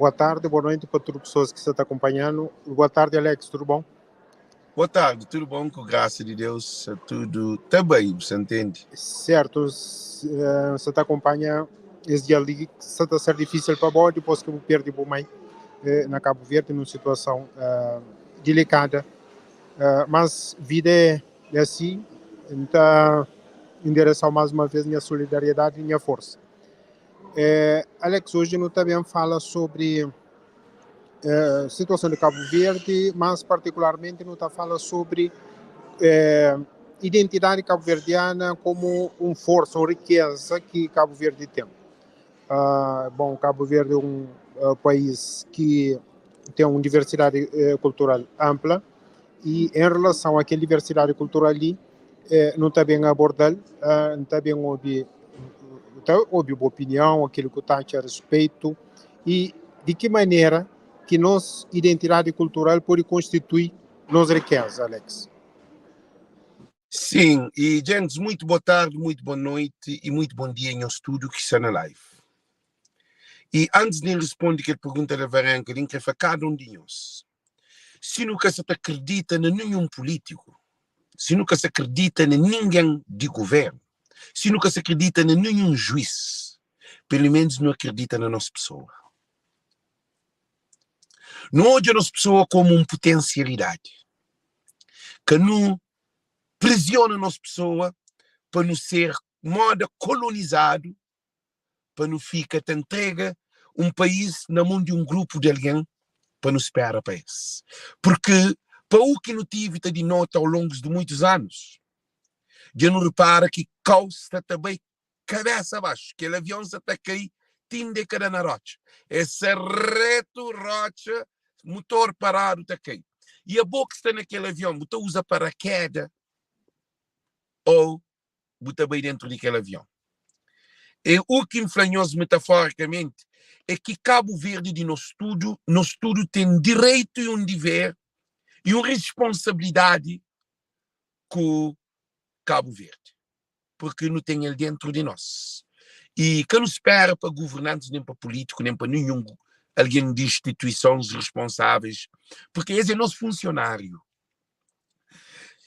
Boa tarde, boa noite para todas as pessoas que estão acompanhando. Boa tarde, Alex, tudo bom? Boa tarde, tudo bom? Com graça de Deus, tudo tá bem, você entende? Certo, você te acompanha esse dia ali, está a ser difícil para você, depois que eu perdi o mãe na Cabo Verde, numa situação delicada. Mas vida é assim, então endereçar mais uma vez minha solidariedade e minha força. Alex, hoje nós também fala sobre situação de Cabo Verde, mas particularmente não está falando sobre identidade cabo-verdiana como força, uma riqueza que Cabo Verde tem. Bom, Cabo Verde é um país que tem uma diversidade cultural ampla e em relação àquela diversidade cultural ali, não está bem abordado, não está bem ouvir boa opinião, aquilo que está a respeito e de que maneira que nossa identidade cultural pode constituir nossa riqueza, Alex. Sim, e gente, muito boa tarde, muito boa noite e muito bom dia em estúdio que está na live. E antes de responder aquela pergunta da Varanca, eu quero falar cada um de nós. Se nunca se acredita em nenhum político, se nunca se acredita em ninguém de governo, se nunca se acredita em nenhum juiz, pelo menos não acredita na nossa pessoa. Não olha a nossa pessoa como uma potencialidade, que não presiona a nossa pessoa para não ser moda colonizado, para não ficar te entrega um país na mão de um grupo de alguém para não esperar para isso. Porque para o que não tive de nota ao longo de muitos anos, já não repara que causa também cabeça abaixo, que o avião se está a cair, tinde cada na rocha. Esse reto rocha, motor parado está a cair. E a boca está naquele avião, você usa paraquedas ou você bem dentro daquele avião. E o que inflanhoso metaforicamente é que Cabo Verde de nosso estudo tem direito e um dever e uma responsabilidade com Cabo Verde, porque não tem ele dentro de nós. E que não espera para governantes, nem para políticos, nem para nenhum alguém de instituições responsáveis, porque esse é nosso funcionário.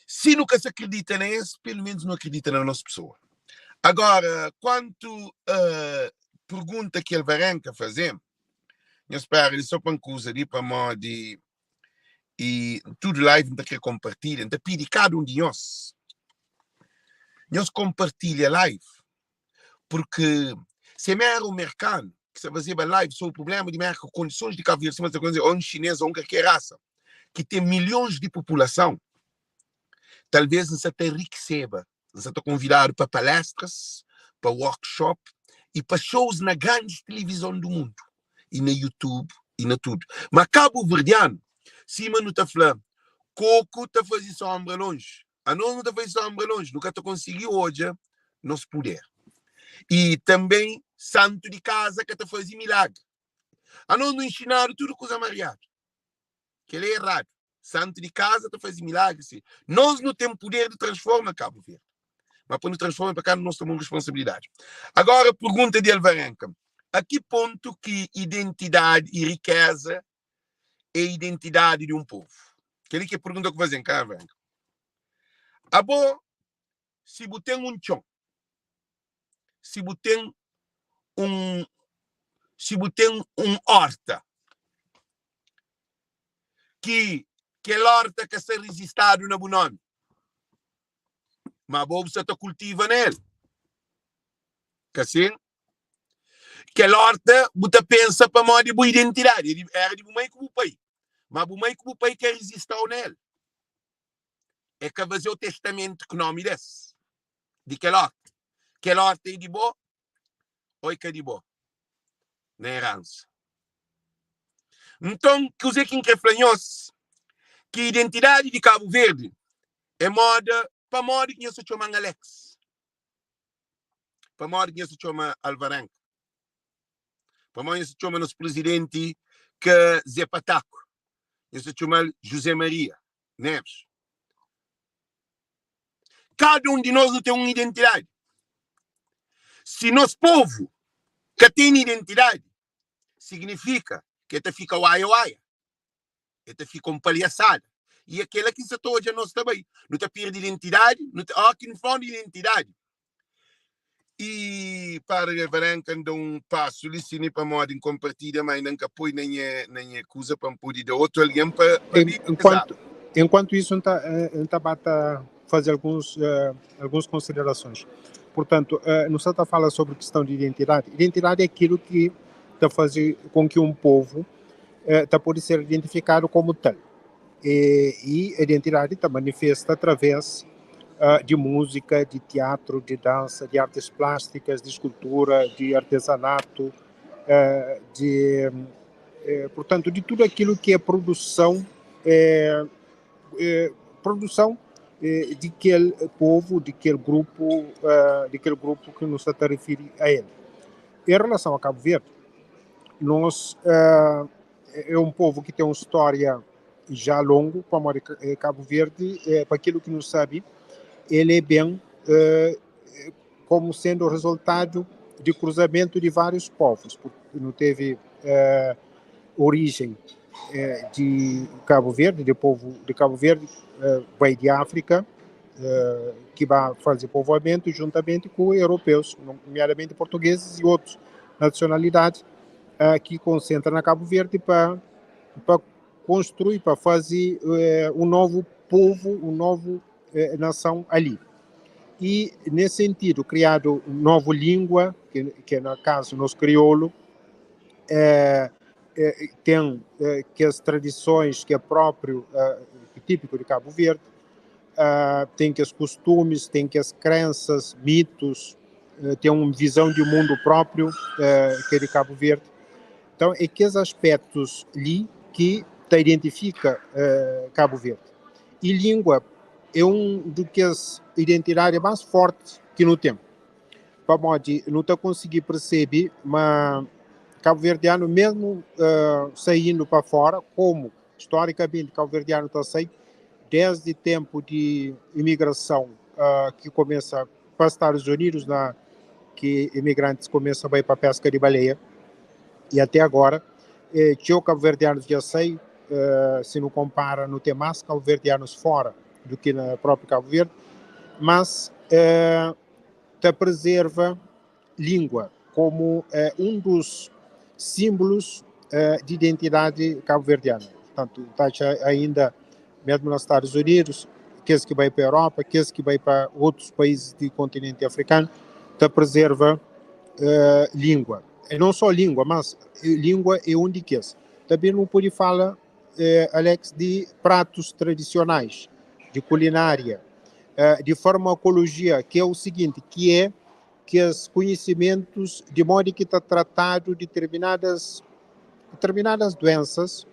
Se nunca se acredita nesse, pelo menos não acredita na nossa pessoa. Agora, quanto a pergunta que ele Varanca fazer, eu espero ele só para coisa ali para modo e tudo live não quer compartilhar, então pede cada um de nós compartilha live, porque se é o mercado que se fazer live sobre o problema de mercado, condições de Cabo Verde, ou um chinês ou um qualquer raça, que tem milhões de população, talvez não se até receba, não se até convidado para palestras, para workshop e para shows na grande televisão do mundo, e na YouTube, e na tudo. Mas Cabo Verdeano, se não está falando, Coco está fazendo sombra longe, a nós não está fazendo sombra longe, nunca está conseguindo hoje nosso poder. E também santo de casa que está fazendo milagre. A nós não ensinaram tudo coisa mariada, que ele é errado. Santo de casa está fazendo milagre. Sim. Nós não temos poder de transformar Cabo Verde. Mas para nos transformar para cá, nós temos responsabilidade. Agora, a pergunta de Alvarenca. A que ponto que identidade e riqueza é a identidade de um povo? Aquele que pergunta que fazem cá, Alvarenca. Abo, se você tem um chão, se você tem um horta, que horta que se resistado na bonome, mas você está cultiva nele. Que assim, que horta você pensa para modo de boa identidade. Era de bom como o pai. Mas bom como o pai que resistiu nele. É que fazer o testamento que não me desse. De que horta. Que horta é de boa ou é que é de boa? Na herança. Então, que usei que reflanhou-se que a identidade de Cabo Verde é moda para modo que se chama Alex. Para modo que se chama Alvarenca. Para modo que se chama nosso presidente que Zé Pataco. Se chama José Maria Neves. Cada um de nós não tem uma identidade. Se nosso povo que tem identidade, significa que até fica uaia-uaia, até fica um palhaçada. E aquela que se toja nós também. Não te perde identidade, não te, aqui não fala de identidade. E para a Branca, um passo, licine para moda em compartilha, mas nunca põe nem coisa para poder dar outro alguém para enquanto isso, não está fazer algumas considerações. Portanto, não se está falando sobre questão de identidade. Identidade é aquilo que está fazer com que um povo pode ser identificado como tal. E a identidade está manifesta através de música, de teatro, de dança, de artes plásticas, de escultura, de artesanato, portanto, de tudo aquilo que é produção de aquele povo, de aquele grupo que nos está a referir a ele. Em relação a Cabo Verde, nós é um povo que tem uma história já longa, como Cabo Verde, para aquilo que não sabe, ele é bem como sendo o resultado de cruzamento de vários povos, porque não teve origem de Cabo Verde, de povo de Cabo Verde, veio de África, que vai fazer povoamento juntamente com europeus, nomeadamente portugueses e outras nacionalidades, que concentram na Cabo Verde para construir, para fazer um novo povo, uma nova nação ali. E, nesse sentido, criado uma nova língua, que no caso, nosso crioulo, tem que as tradições que é próprio, típico de Cabo Verde, tem que os costumes, tem que as crenças, mitos, tem uma visão de mundo próprio, que é de Cabo Verde. Então, é que os aspectos ali que te identifica Cabo Verde. E língua é um do que as identidades mais fortes que não tem. Para modo não está conseguir perceber, mas cabo-verdiano, mesmo saindo para fora, como historicamente cabo-verdiano está saindo, desde o tempo de imigração que começa para os Estados Unidos, que imigrantes começam a ir para a pesca de baleia, e até agora, tinha cabo-verdianos já sei, se não compara, não tem mais cabo-verdianos fora do que na própria Cabo Verde, mas preserva língua como um dos símbolos de identidade cabo-verdiana. Portanto, está ainda, mesmo nos Estados Unidos, aqueles que vai para a Europa, aqueles que vai para outros países do continente africano, preserva língua. E não só língua, mas língua é um de que também não pode falar, Alex, de pratos tradicionais, de culinária, de farmacologia, que é o seguinte, que é que os conhecimentos, de modo que está tratado determinadas doenças,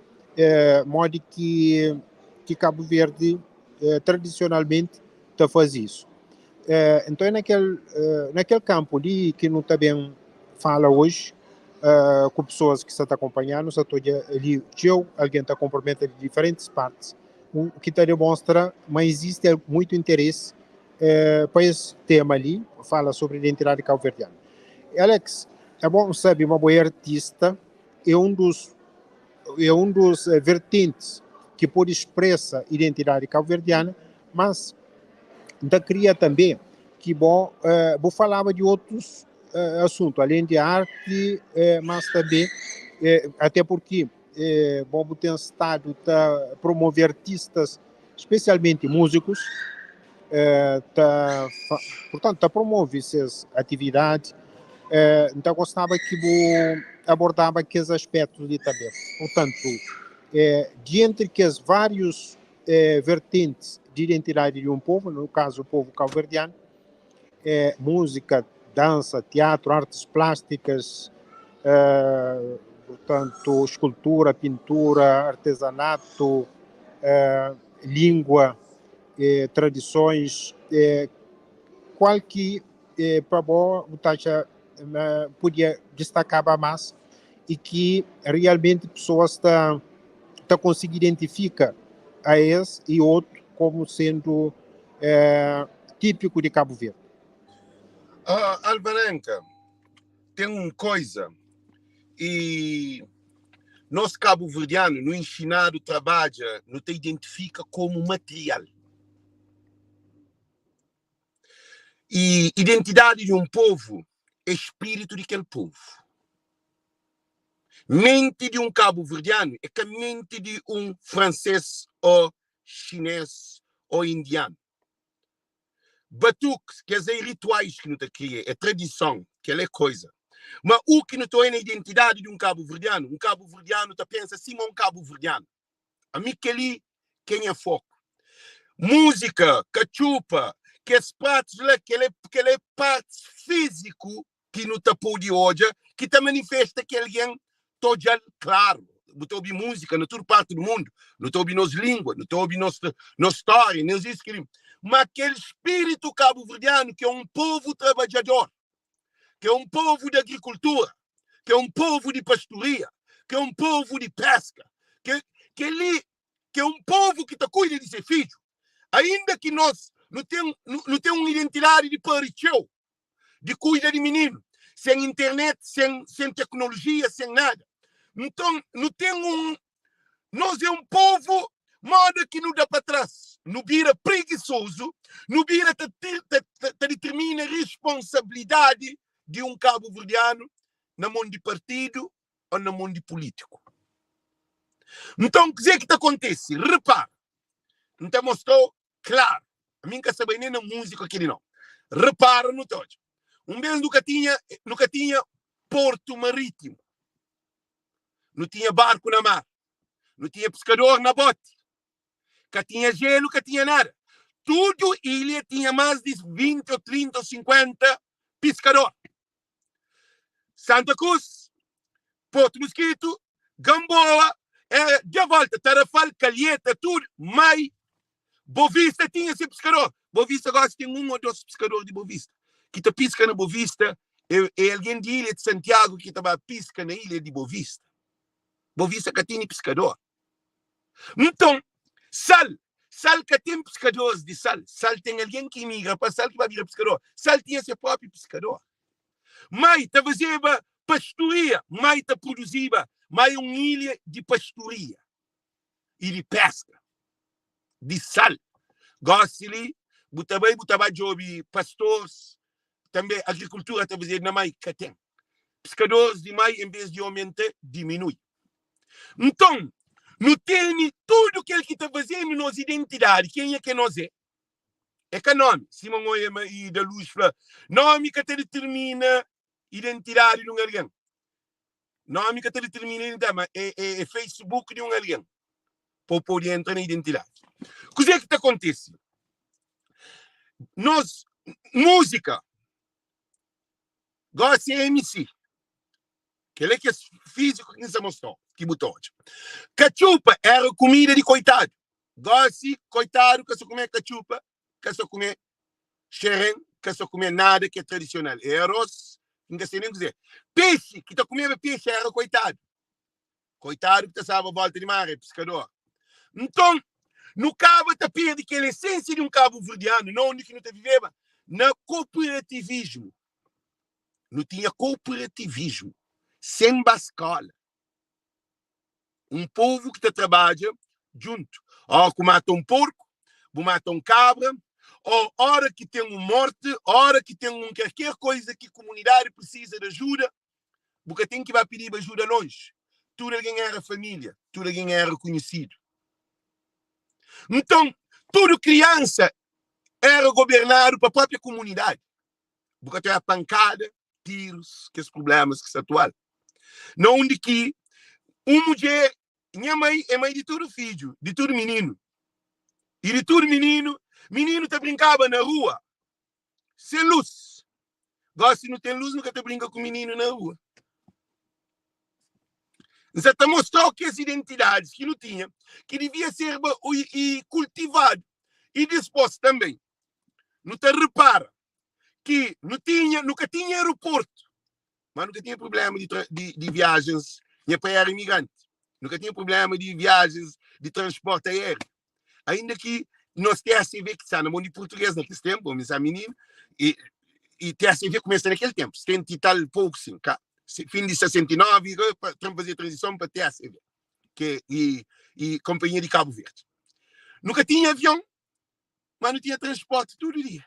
modo que Cabo Verde tradicionalmente está faz isso. Então é naquele campo ali que não também fala hoje, com pessoas que estão acompanhando, está ali, alguém está comprometido de diferentes partes, o que está demonstra, mas existe muito interesse para esse tema ali, fala sobre identidade cabo-verdiana. Alex, é bom saber, uma boa artista é um dos vertentes que pode expressar identidade cabo-verdiana, mas da cria também que vou falava de outros assuntos, além de arte, mas também até porque bom tem estado a promover artistas, especialmente músicos, portanto, promove essas atividades. Então, gostava que vou abordava aqueles aspectos ali também. Portanto, de entre que as vários vertentes de identidade de um povo, no caso o povo cabo-verdiano, música, dança, teatro, artes plásticas, portanto, escultura, pintura, artesanato, língua, tradições, qual que para bom podia destacar mais e que realmente pessoas tá conseguindo identificar a esse e outro como sendo típico de Cabo Verde. Alvarenga tem uma coisa, e nós cabo-verdianos, no ensinado trabalha, não te identifica como material. E identidade de um povo é espírito daquele povo. Mente de um cabo-verdiano é que a mente de um francês ou chinês ou indiano. Batuques, quer dizer, rituais que não te cria, é tradição, que é coisa. Mas o que não é na identidade de um cabo-verdiano tá pensa assim, um cabo-verdiano. A mim que ali, quem é foco? Música, cachupa, que as partes lá, que é parte físico que não tá por de hoje, que te manifesta que alguém todo claro. Não estou ouvindo música na toda parte do mundo, não estou ouvindo nossa língua, não estou ouvindo nossa história, não existe. Mas aquele espírito cabo-verdiano que é um povo trabalhador, que é um povo de agricultura, que é um povo de pastoria, que é um povo de pesca, que é um povo que cuida de seu filho. Ainda que nós não temos uma identidade de paricheu, de cuida de menino, sem internet, sem tecnologia, sem nada. Então, nós é um povo moda que não dá para trás. Não vira preguiçoso, não vira determina a responsabilidade de um cabo-verdiano na mão de partido ou na mão de político. Então, o que acontece? Repara, não te mostrou claro. A mim que sabe nem na música aqui não. Repara no todo. Vez nunca tinha porto marítimo. Não tinha barco na mar. Não tinha pescador na bote. Não tinha gelo, não tinha nada. Tudo ilha tinha mais de 20 ou 30 ou 50 pescadores. Santa Cruz, Porto Mosquito, Gamboa, de volta, Tarrafal, Calheta, tudo. Mas Boavista tinha esse pescador. Boavista agora tem um ou dois pescadores de Boavista. Que te pisca na Boavista, é alguém de Ilha de Santiago que estava pisca na Ilha de Boavista. Boavista que tinha pescador. Então, Sal que tem pescadores de Sal tem alguém que migra para Sal que vai virar pescador. Sal tinha seu próprio pescador. Mas te fazia pastoria, mas te produzia, mas uma ilha de pastoria e de pesca, de sal. Gosto-lhe, botava de ouvir pastores, também agricultura te fazia na mais que tem. Pescadores de mais, em vez de aumentar, diminui. Então, não tem tudo aquilo que está fazendo nossa identidade. Quem é que nós é? É que nome. Simão Oema e da Luz fala, nome que te determina identidade de um alguém. Nome que te determina identidade, é Facebook de um alguém. Para poder entrar na identidade. O que é que acontece? Nós, música, gosta de MC. Que é físico que se mostrou, que botou hoje. Cachupa era comida de coitado. Gosta, coitado, que só comer cachupa, que só comer xerém, que só comer nada que é tradicional. É arroz, não sei nem dizer. Peixe, que está comendo peixe, era coitado. Coitado que estava à volta de mar, é pescador. Então, no cabo está perde que a essência de um cabo-verdiano, não onde que não te viveva, no cooperativismo. Não tinha cooperativismo. Sem bascola. Um povo que trabalha junto. Ou que mata um porco, ou mata um cabra, ou hora que tem uma morte, hora que tem qualquer coisa que a comunidade precisa de ajuda, porque tem que vai pedir ajuda longe. Tudo alguém era família, tudo alguém era conhecido. Então, tudo criança era governado para a própria comunidade. Porque tem a pancada, tiros, que os problemas que se atual. Não onde que uma mulher, minha mãe é mãe de todo filho, de todo menino. E de todo menino te brincava na rua, sem luz. Agora, se não tem luz, nunca te brinca com menino na rua. Você te mostrou que as identidades que não tinha, que devia ser cultivado e disposto também. Não te repara que nunca tinha aeroporto, mas nunca tinha problema de viagens para imigrante. Nunca tinha problema de viagens de transporte aéreo. Ainda que nós temos a ver que está na mão de português naquele tempo, mas a menina, e tem a ver começa naquele tempo, 70 e tal pouco, fim de 69, para fazer a transição para TSV, e Companhia de Cabo Verde. Nunca tinha avião, mas não tinha transporte todo dia.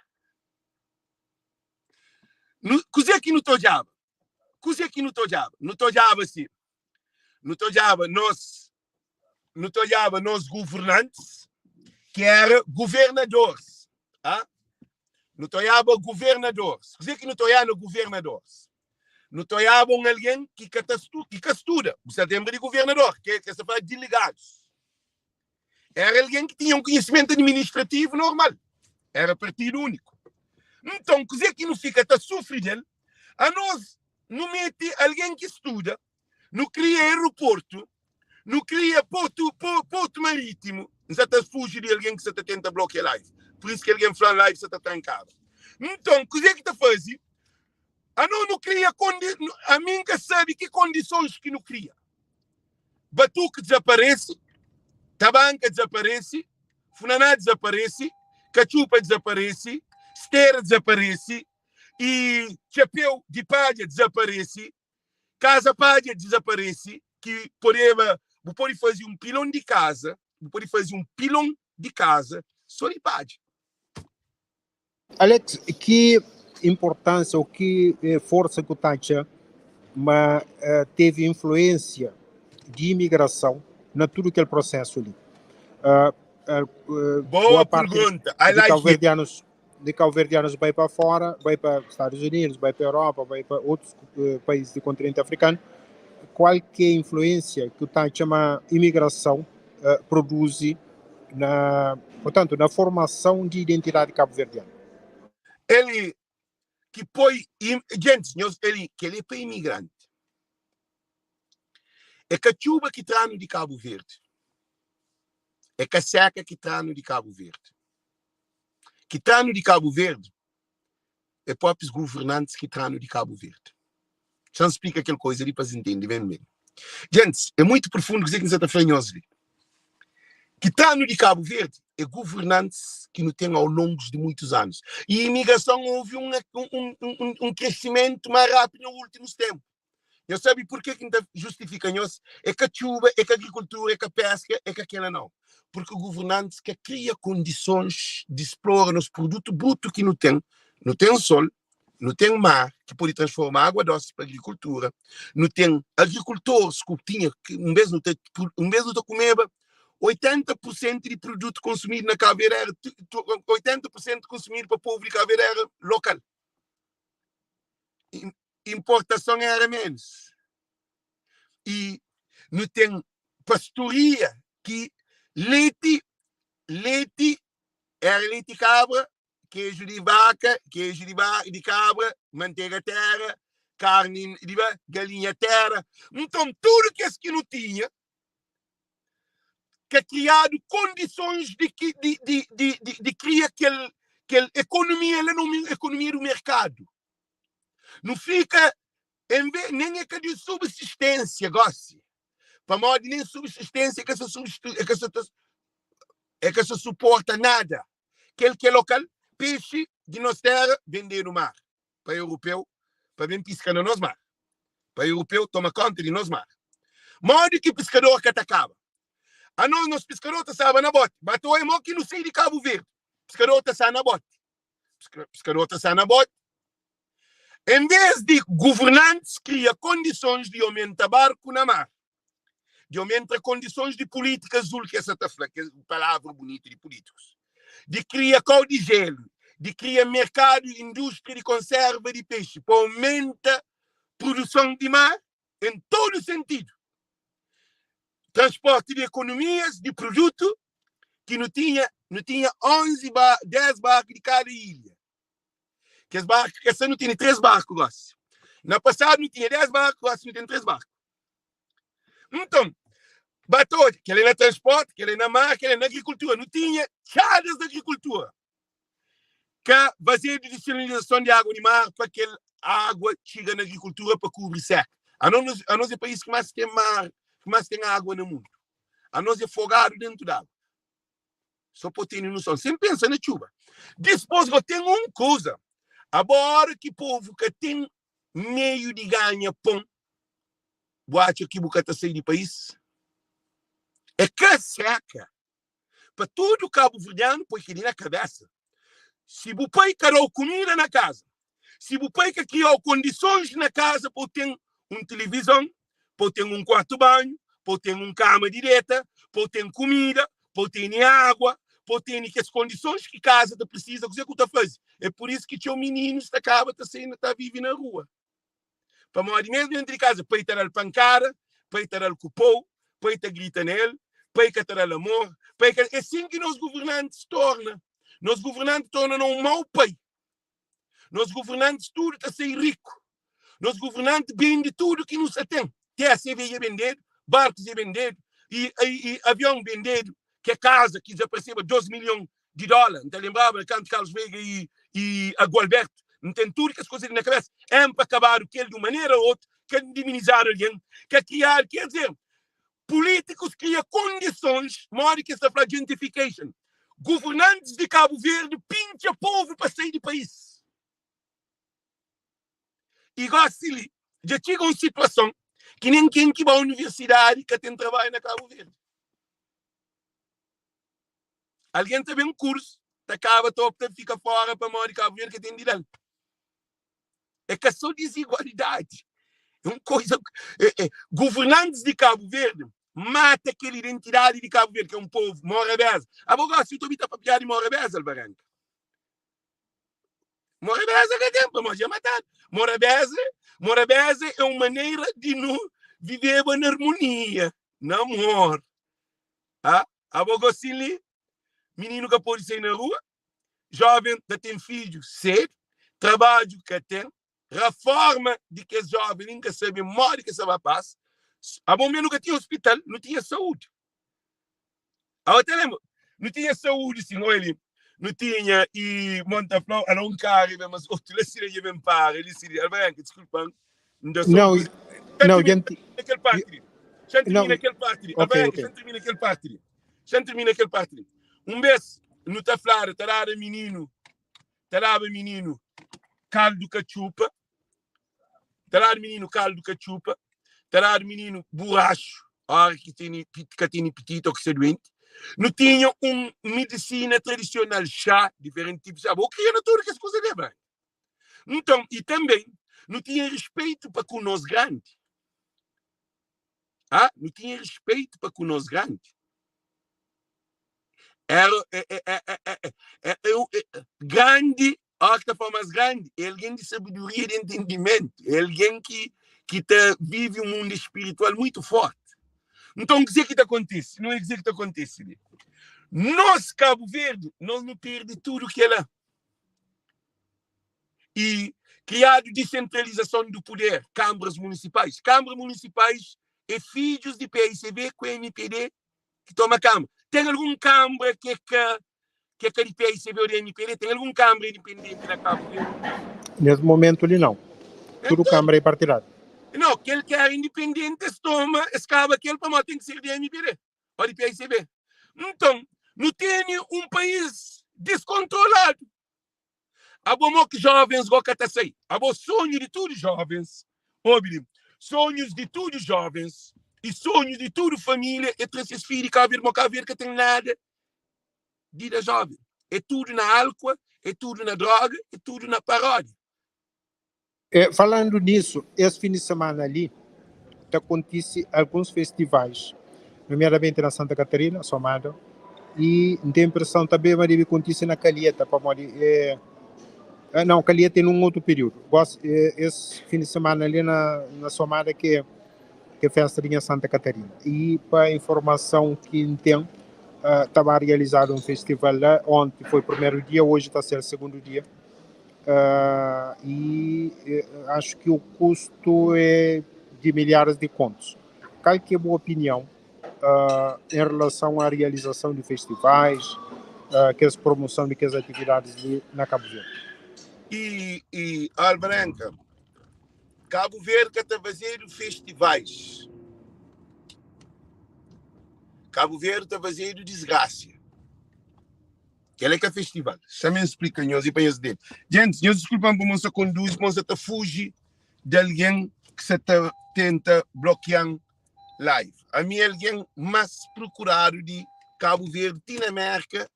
Cozer aqui no Tojaba. Cozer aqui no Tojaba. No Tojaba, sim. No Tojaba, nós governantes, que eram governadores. Ah? No Tojaba, governadores. Cozer aqui no Tojaba, governadores. No Tojaba, alguém que estuda. Você lembra de governador, que se faz delegados. Era alguém que tinha um conhecimento administrativo normal. Era partido único. Então, cozer que não fica a sofrer dele, a nós não mete alguém que estuda, não cria aeroporto, não cria porto marítimo, não se fugir de alguém que se tenta bloquear live. Por isso que alguém fala live se está trancado. Então, cozer que está fazendo, a nós não cria a mim que sabe que condições que não cria. Batuque desaparece, tabanca desaparece, funaná desaparece, cachupa desaparece, esteira desaparece, e chapéu de palha desaparece, casa palha desaparece, que pode fazer um pilão de casa, só de palha. Alex, que importância ou que força que o Tacha teve influência de imigração na tudo aquele processo ali? Boa pergunta. De cabo-verdianos vai para fora, vai para os Estados Unidos, vai para a Europa, vai para outros países do continente africano. Qual que é a influência que o Tacha imigração produz portanto, na formação de identidade cabo-verdiana? Ele que põe gente, ele é para imigrante. É que a chuva que traz de Cabo Verde. É que a seca que traz de Cabo Verde. Que traz de Cabo Verde é próprios governantes que traz de Cabo Verde. Já explica aquela coisa ali para se entender bem. Gente, é muito profundo dizer que não está falando ali. Que traz de Cabo Verde é governantes que não têm ao longo de muitos anos. E a imigração houve um crescimento mais rápido nos últimos tempos. Eu sabe por que justifica isso? É que a chuva, é que a agricultura, é que a pesca, é que aquela não. Porque o governante que cria condições de explorar os produtos brutos que não tem sol, não tem mar, que pode transformar água doce para a agricultura, não tem agricultores que um mês não comer 80% de produto consumido na Cabo Verde, 80% consumido para o povo de Cabo Verde local. Importação era menos. E não tem pastoria, que leite era leite de cabra, queijo de vaca, queijo de cabra, manteiga terra, carne de galinha terra. Então, tudo que não tinha, que é criado condições de criar aquela economia, ela não é economia do mercado. Não fica, nem é que de subsistência, goste. Para modo nem subsistência que se suporta nada. Aquele que é local, peixe de nossa terra, vender no mar. Para europeu, para bem piscar no nosso mar. Para europeu, toma conta de nosso mar. Modo que pescador que atacava. A nós pescadores estavam na bote. Bateu em mão que não sei de Cabo Verde. Pescador está na bote. Pescador está na bote. Em vez de governantes criar condições de aumentar barco na mar, de aumentar condições de política azul, que essa que é a palavra bonita de políticos, de criar cal de gelo, de criar mercado, indústria de conserva de peixe, para aumentar a produção de mar em todo sentido. Transporte de economias, de produto, que não tinha 10 barcos de cada ilha. Que as barcos, que essa não tinha 3 barcos. Na passada não tinha 10 barcos, não tem 3 barcos. Então, bateu, que ele é na transporte, que ele é na mar, que ele é na agricultura. Não tinha chadas da agricultura. Que fazer de desalinização de água de mar para que a água chegue na agricultura para cobrir seca. A nós é o país que mais tem mar, que mais tem água no mundo. A nós é fogado dentro da água. Só para ter noção. Sempre pensa na chuva. Depois tem uma coisa. Agora que o povo que tem meio de ganhar pão, boate que bucata sair do país. É casaca. Para tudo cabo-verdiano, põe que na cabeça. Se o pai criou comida na casa, se o pai criou condições na casa para ter uma televisão, para ter um quarto banho, para ter uma cama direta, para ter comida, para ter água, para ter as condições que a casa precisa, o que você faz? É por isso que tinha meninos que acaba saindo, está vivendo na rua. Para morrer mesmo dentro de casa, para ter a pancada, para ter o cupom, para ter grita nele, para ter o amor, é assim que nós governantes tornam. Nós governantes tornam um mau pai. Nós governantes tudo está a ser rico. Nós governantes vendem tudo que nos tem. TSV é vendido, barcos é vendido, e avião vendido, que é casa que já perceba 2 milhões de dólares. Então lembrava quando Carlos Veiga e a Gualberto não tem tudo que as coisas na cabeça. É para acabar o que ele de uma maneira ou outra, quer diminizar alguém, quer criar, quer dizer, políticos criam condições, maior que essa para gentrification. Governantes de Cabo Verde pincha povo para sair do país. E assim, já chega uma situação que nem quem que vai à universidade que tem trabalho na Cabo Verde. Alguém tem um curso, acaba top, fica fora para morrer de Cabo Verde que tem direito. É que é só desigualdade. É uma coisa. Governantes de Cabo Verde mata aquela identidade de Cabo Verde, que é um povo morabeza. Agora, se eu estou para piar de morabeza, Alvarenga. Morabeza que tempo, mas já matado. Morabeza é uma maneira de não viver em harmonia, não amor. Agora, assim, menino que pode sair na rua, jovem que tem filhos cedo, trabalho que tem, reforma de que é jovem, ninguém sabe, morre que sabe a paz. A bom menos que tinha hospital, não tinha saúde. Até lembro, não tinha saúde, senhor ele. Não tinha, e Montaflão era um carro, mas outro ele se ia para, ele se ia, desculpa. Não, gente. Aquele partido. Já termina aquele partido. Já termina aquele partido. Já termina aquele partido. Mês, no Taflara, tarara menino, caldo cachupa, tarara menino caldo cachupa, tarara menino borracho, que tem petito ou que se doente. Não tinha uma medicina tradicional, chá, diferente tipo de chá. Eu queria tudo que as coisas devem. Então, e também, não tinha respeito para com nós grandes. Não tinha respeito para com nós grandes. Era grande, que forma mais grande, é alguém de sabedoria e de entendimento, é alguém que vive um mundo espiritual muito forte. Então, o que é que acontece? Não é dizer que acontece. Nós, Cabo Verde, nós não perdemos tudo o que é lá. E criado descentralização do poder, câmaras municipais. Câmaras municipais é filhos de PICB com MPD que toma câmara. Tem algum câmara que é de PICB ou de MPD? Tem algum câmara independente na Cabo Verde? Nesse momento ele não. Tudo então, câmara é partidário. Não, aquele que é independente toma, escava aquele para tem que ser de MPD ou de PICB. Então, não tem um país descontrolado. A bom que jovens gostam de sair. A bom sonho de todos jovens. Óbvio, sonhos de todos jovens e sonhos de toda família é ter esses filhos que tem nada de vida jovem. É tudo na álcool, é tudo na droga, é tudo na paródia. Falando nisso, esse fim de semana ali, acontece alguns festivais, primeiramente na Santa Catarina, Somada, e tem impressão também que deve acontecer na Calheta, não, Calheta é num outro período. Esse fim de semana ali na Somada que é festa de Santa Catarina. E para a informação que tem, estava realizado um festival lá, ontem foi o primeiro dia, hoje está a ser o segundo dia. Acho que o custo é de milhares de contos. Qual que é a boa opinião em relação à realização de festivais, que é a promoção de que as atividades na Cabo Verde? E Alvarenga, Cabo Verde está fazendo festivais. Cabo Verde está fazendo desgraça. Que é festival. Chamem explica nós e para dele. Gente, nós desculpam por você conduzir, mas você fugir de alguém que se tenta bloquear live. A mim alguém mais procurado de Cabo Verde, Dinamarca,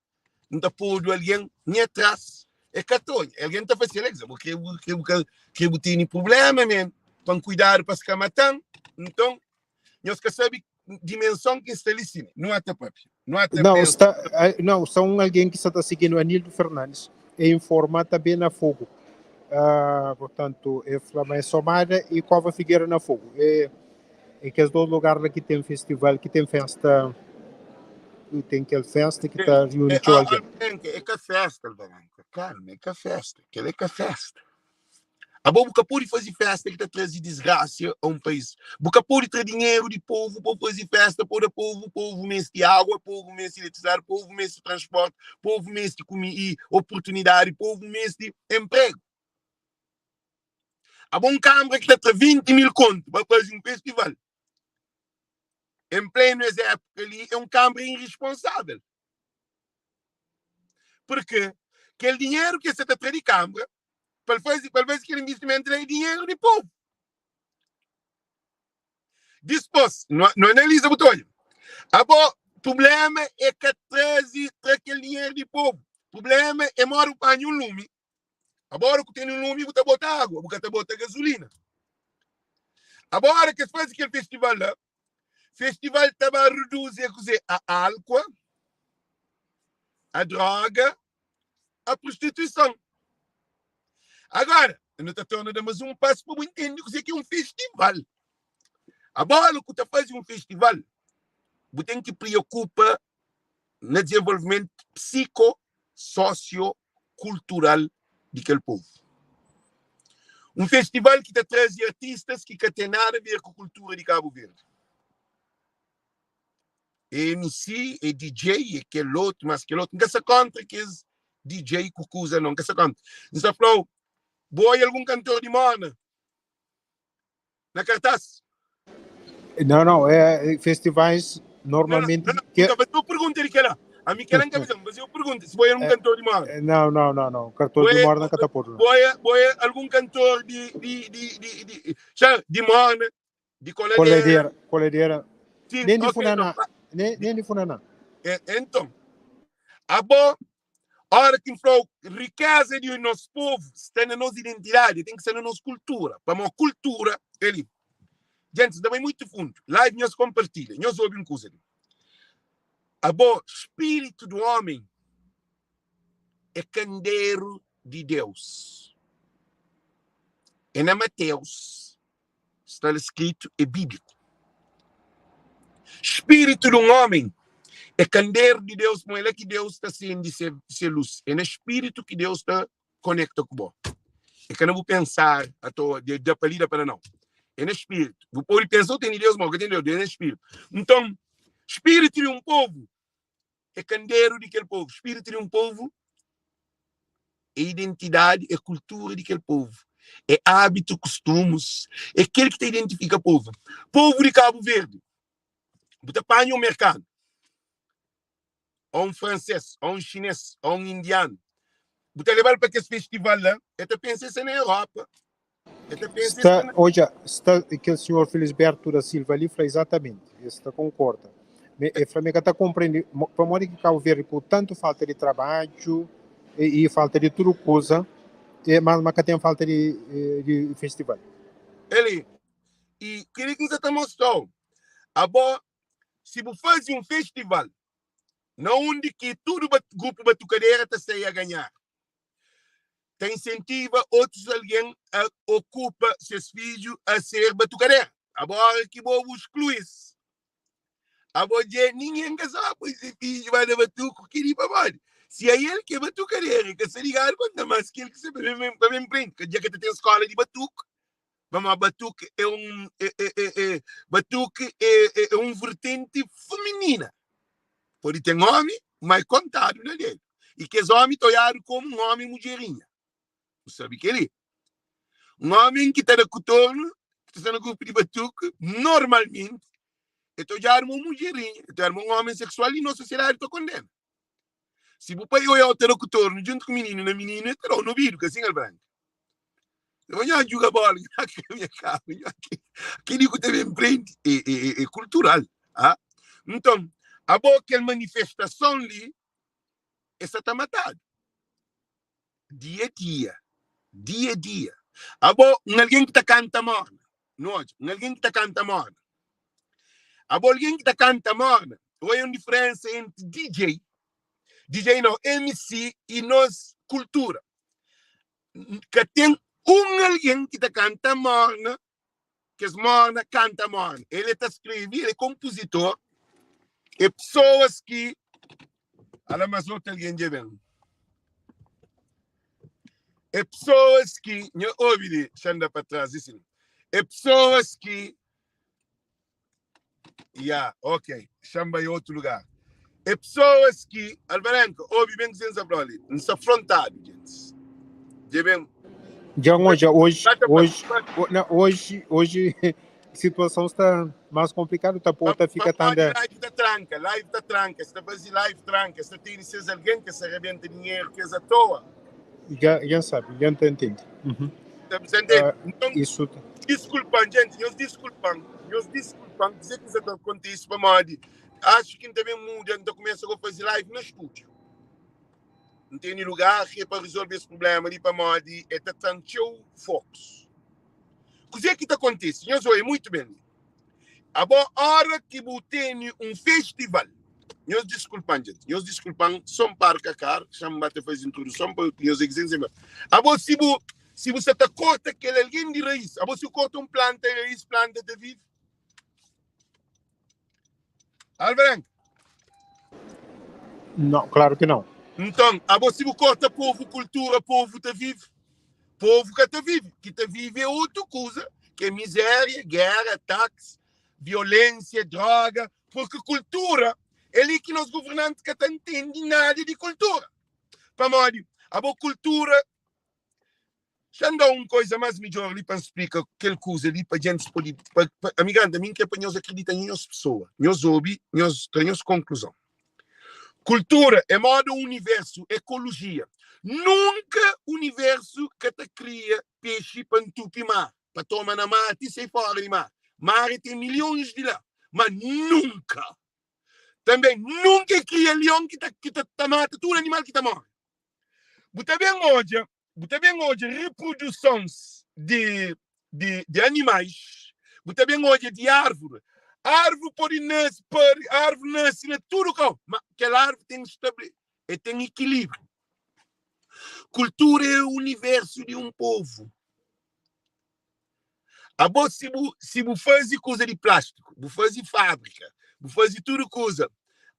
não está pondo alguém nem atrás. É Catonha. Alguém está fazendo isso, porque eu tenho problema, mesmo, para cuidar para se matar. Então, nós que sabe dimensão que está ali, não há tapapia. Não, são alguém que está seguindo Anildo Fernandes e informar também na Fogo. Portanto, é Flamengo Somada e Cova Figueira na Fogo. É que é dois lugares que tem festival, que tem festa, tem aquela festa que está reunindo alguém. É que a festa, Alvarenga. Calma, é que a festa. Aquela é que a festa. A boca pode fazer festa que está trazendo desgraça a um país. Boca pode ter dinheiro de povo para fazer festa para o povo mês de água, povo mês de eletricidade, povo mês de transporte, povo mês de comida e oportunidade, povo mês de emprego. A bom câmara que está 20 mil contos para fazer um festival. Em pleno exército ali, é um câmara irresponsável. Porque aquele dinheiro que você está tendo de câmara, para fazer aquele investimento é dinheiro de povo. Depois, não analisa o olho. O problema é que traz aquele dinheiro de povo. O problema é mora o panho lume. Agora que tem um lume, você bota água, você bota gasolina. Agora que faz aquele festival lá, festival estava a reduzir a álcool, a droga, a prostituição. Agora, não está tornando mais um passo para entender que é um festival. Agora que está fazendo um festival, você tem que preocupar no desenvolvimento psico-socio-cultural daquele povo. Um festival que traz artistas que não tem nada a ver com a cultura de Cabo Verde. É MC, é DJ, é aquele outro, mas aquele outro. Não se conta que é DJ Cucuza, não se conta. Não se falou, boi algum cantor de Mona na cartaz? Não, é festivais normalmente. Não, mas eu pergunto ele que era. A mim que era mas eu pergunto se boi algum cantor de Mona. Não. Cantor de Mona não canta por. Boi algum cantor de Mona, de Coledeira. Sim, Nem de Funaná. Nem de Funaná. Então, a boa hora que falou riqueza de nosso povo está na nossa identidade, tem que ser na nossa cultura. Para uma cultura, ele. Gente, também muito fundo. Live nós compartilha, nós ouvimos coisa. A boa espírito do homem é candeeiro de Deus. É na Mateus, está escrito, é bíblico. Espírito de um homem é candeeiro de Deus, mas é que Deus está sendo de ser luz. É no espírito que Deus está conecta com você. É que eu não vou pensar de apelida para não. É no espírito. O povo pensou tem Deus, mas tem Deus, é no espírito. Então, espírito de um povo é candeeiro daquele povo. Espírito de um povo é identidade, é cultura daquele povo. É hábito, costumes. É aquele que te identifica o povo. Povo de Cabo Verde. Você apanha um mercado. Ou um francês, ou um chinês, ou um indiano. Você levar para esse festival lá, você pensa na Europa. Hoje, que o senhor Felisberto da Silva ali fala exatamente. Está concorda. E Flamengo está compreendendo. Para modo que Cabo Verde, por tanto falta de trabalho e falta de tudo coisa, mas que tem falta de festival. Ele, e queria que você te mostrou. Agora, se você faz um festival, não onde que todo grupo batucadeira está a ganhar, te incentiva outros alguém a ocupa seus filhos a ser batucadeira. Agora que vou excluir. Agora ninguém quer saber se filho vai dar batuco, que para baixo. Se é ele que é batucadeira, que se ligar quanto mais que ele que se para mim prende, que dia que tem escola de batuque, vamos a batuque batuque é um vertente feminina. Pode ter homem, mas contado na dele. E que os homens olharam como um homem mulherinha. Você sabe que ele? Um homem que está no contorno, que está no grupo de batuque, normalmente, então já armou uma mulherinha, então armou um homem sexual e na sociedade está condena. Se o pai olhar o contorno junto com o menino na menina, terá no vídeo, que assim é branco. Venha jogar bola, aquele que também empreende é cultural. Ah? Então, a boa que manifestação ali, essa está matada. Dia a dia. Dia a dia. A boa, alguém que está canta morna. Alguém que está canta morna. A boa, alguém que está canta morna. Olha a diferença entre DJ não, MC e nós cultura. Que tem alguém que está canta morna, que é morna, canta morna. Ele está escrevendo, ele é compositor, e pessoas que. Olha, mas outro alguém já vem. É pessoas que. Eu ouvi, chanda para trás, assim. É pessoas que. Ok. Chamba em outro lugar. É pessoas que. Alvarenco, ouvi bem que você ali. Não se afrontaram, gente. Já vem. Hoje a situação está mais complicada, tá porta fica tão live tá tranca, está fazendo live tranca, está tendo seus alguém que se arrebenta dinheiro que é à toa. Já sabe, já entendo. Então, isso. Desculpam, gente, nós desculpam, dizer que isso está acontecendo para Madi. Acho que também muda, então começa a fazer live no estúdio. Não tem lugar que é para resolver esse problema ali para Madi, é tanto focos. O que é que está acontecendo? Eu sou muito bem. A boa hora que eu tenho festival, nós desculpam, gente. Nós desculpam, só para cá, chama para fazer introdução, para os exemplos. A boa, se você está corta aquele alguém de raiz, a boa, se corta planta de raiz, planta de vivo. Alvarenco? Não, claro que não. Então, a boa, se corta povo, cultura, povo de vivo. Povo que está vivo é outra coisa, que é miséria, guerra, ataques, violência, droga, porque cultura é ali que nós governantes que não entendem nada de cultura. Para nós, a boa cultura, já não dá uma coisa mais melhor ali para explicar aquela coisa ali para gente poder, amiganda, mim que é para nós acreditar em nós pessoas, nós ouvimos, nós temos conclusão. Cultura é modo universo, ecologia. Nunca universo que te cria peixe para entupir mar, para tomar na mar e sair fora de mar. Mar tem milhões de lá, mas nunca. Também nunca cria leão que te mata todo animal que te morre. Você bem hoje reproduções de animais, você bem hoje de árvore. Árvore pode nascer, árvore nasce em tudo, mas aquela árvore tem estabilidade e tem equilíbrio. Cultura é o universo de um povo. A boa, se você faz coisa de plástico, você faz fábrica, você faz tudo coisa,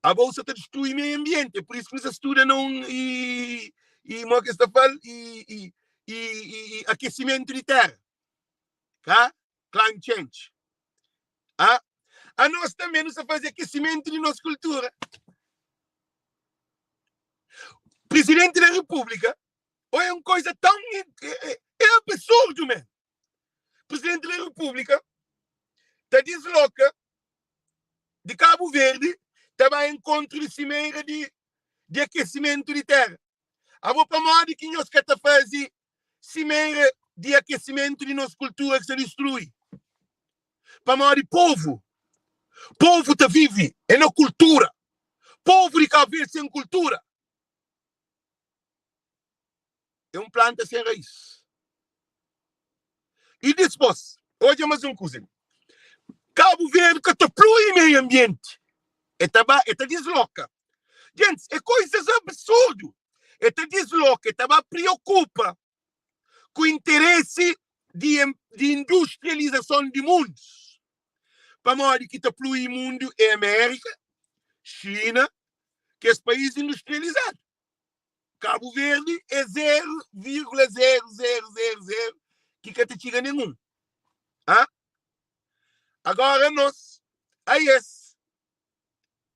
a bolsa está destruindo o meio ambiente, por isso que você estuda não e aquecimento de terra, tá? Climate change. A nós também não se faz aquecimento de nossa cultura. Presidente da República, é uma coisa tão é absurdo, mesmo. Presidente da República está desloca de Cabo Verde, está em encontro de cimeira de aquecimento de terra. A boa para modo que nós que fazer cimeira de aquecimento de nossa cultura que se destrui. Para modo de povo está vive, é na cultura. Povo de Cabo Verde sem cultura. É um planta sem raiz. E depois, hoje é mais uma coisa. Cabo Verde que está plui meio ambiente. Está desloca. Gente, é coisas absurdas. Está desloca, está preocupa com o interesse de industrialização de mundos. Para nós que está plui mundo é América, China, que é os países industrializados. Cabo Verde é 0,0000 que te chega nenhum. Agora nós, aí esse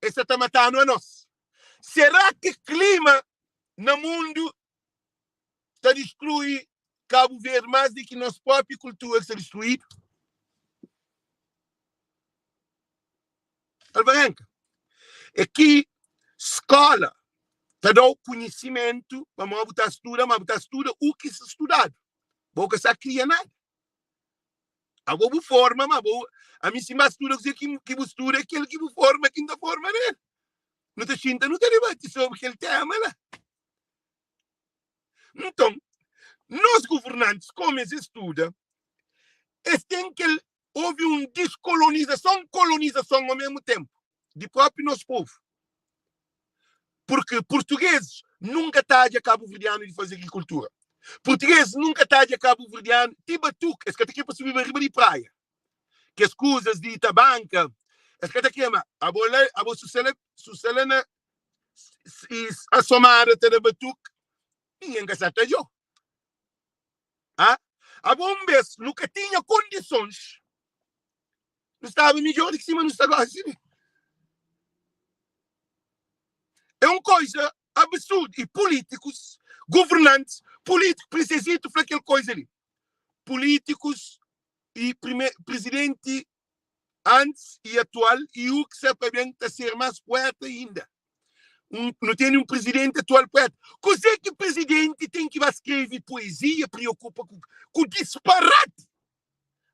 está matando a nós. Será que o clima no mundo está destruindo Cabo Verde mais do que nossa própria cultura está destruída? Alvarenca, é que escola está dando conhecimento, mas você estuda o que se estudado. boca sa cria nada. A boa forma, mas boa. A mim se mistura que mistura aquele que forma, que não forma, né? Não te sinta, não te debate sobre aquele tema lá. Então, nós governantes, como eles estudam, eles têm que houve uma descolonização, colonização ao mesmo tempo, de próprio nosso povo. Porque portugueses nunca está de cabo-verdiano de fazer agricultura. Portugueses nunca está de cabo-verdiano de batuque. Esse que aqui para subir a riba de praia. Que as coisas de Itabanca, esse que aqui é a boa sucelena a somar até da batuque, ninguém quer saber de eu. A bom vez, nunca tinha condições. Não estava melhor do que cima, não estava assim. É uma coisa absurda. E políticos, governantes, políticos precisam para aquela coisa ali. Políticos e presidente antes e atual, e o que se bem está a ser mais poeta ainda. Não tem um presidente atual poeta. Como é que o presidente tem que escrever poesia, preocupa com disparate?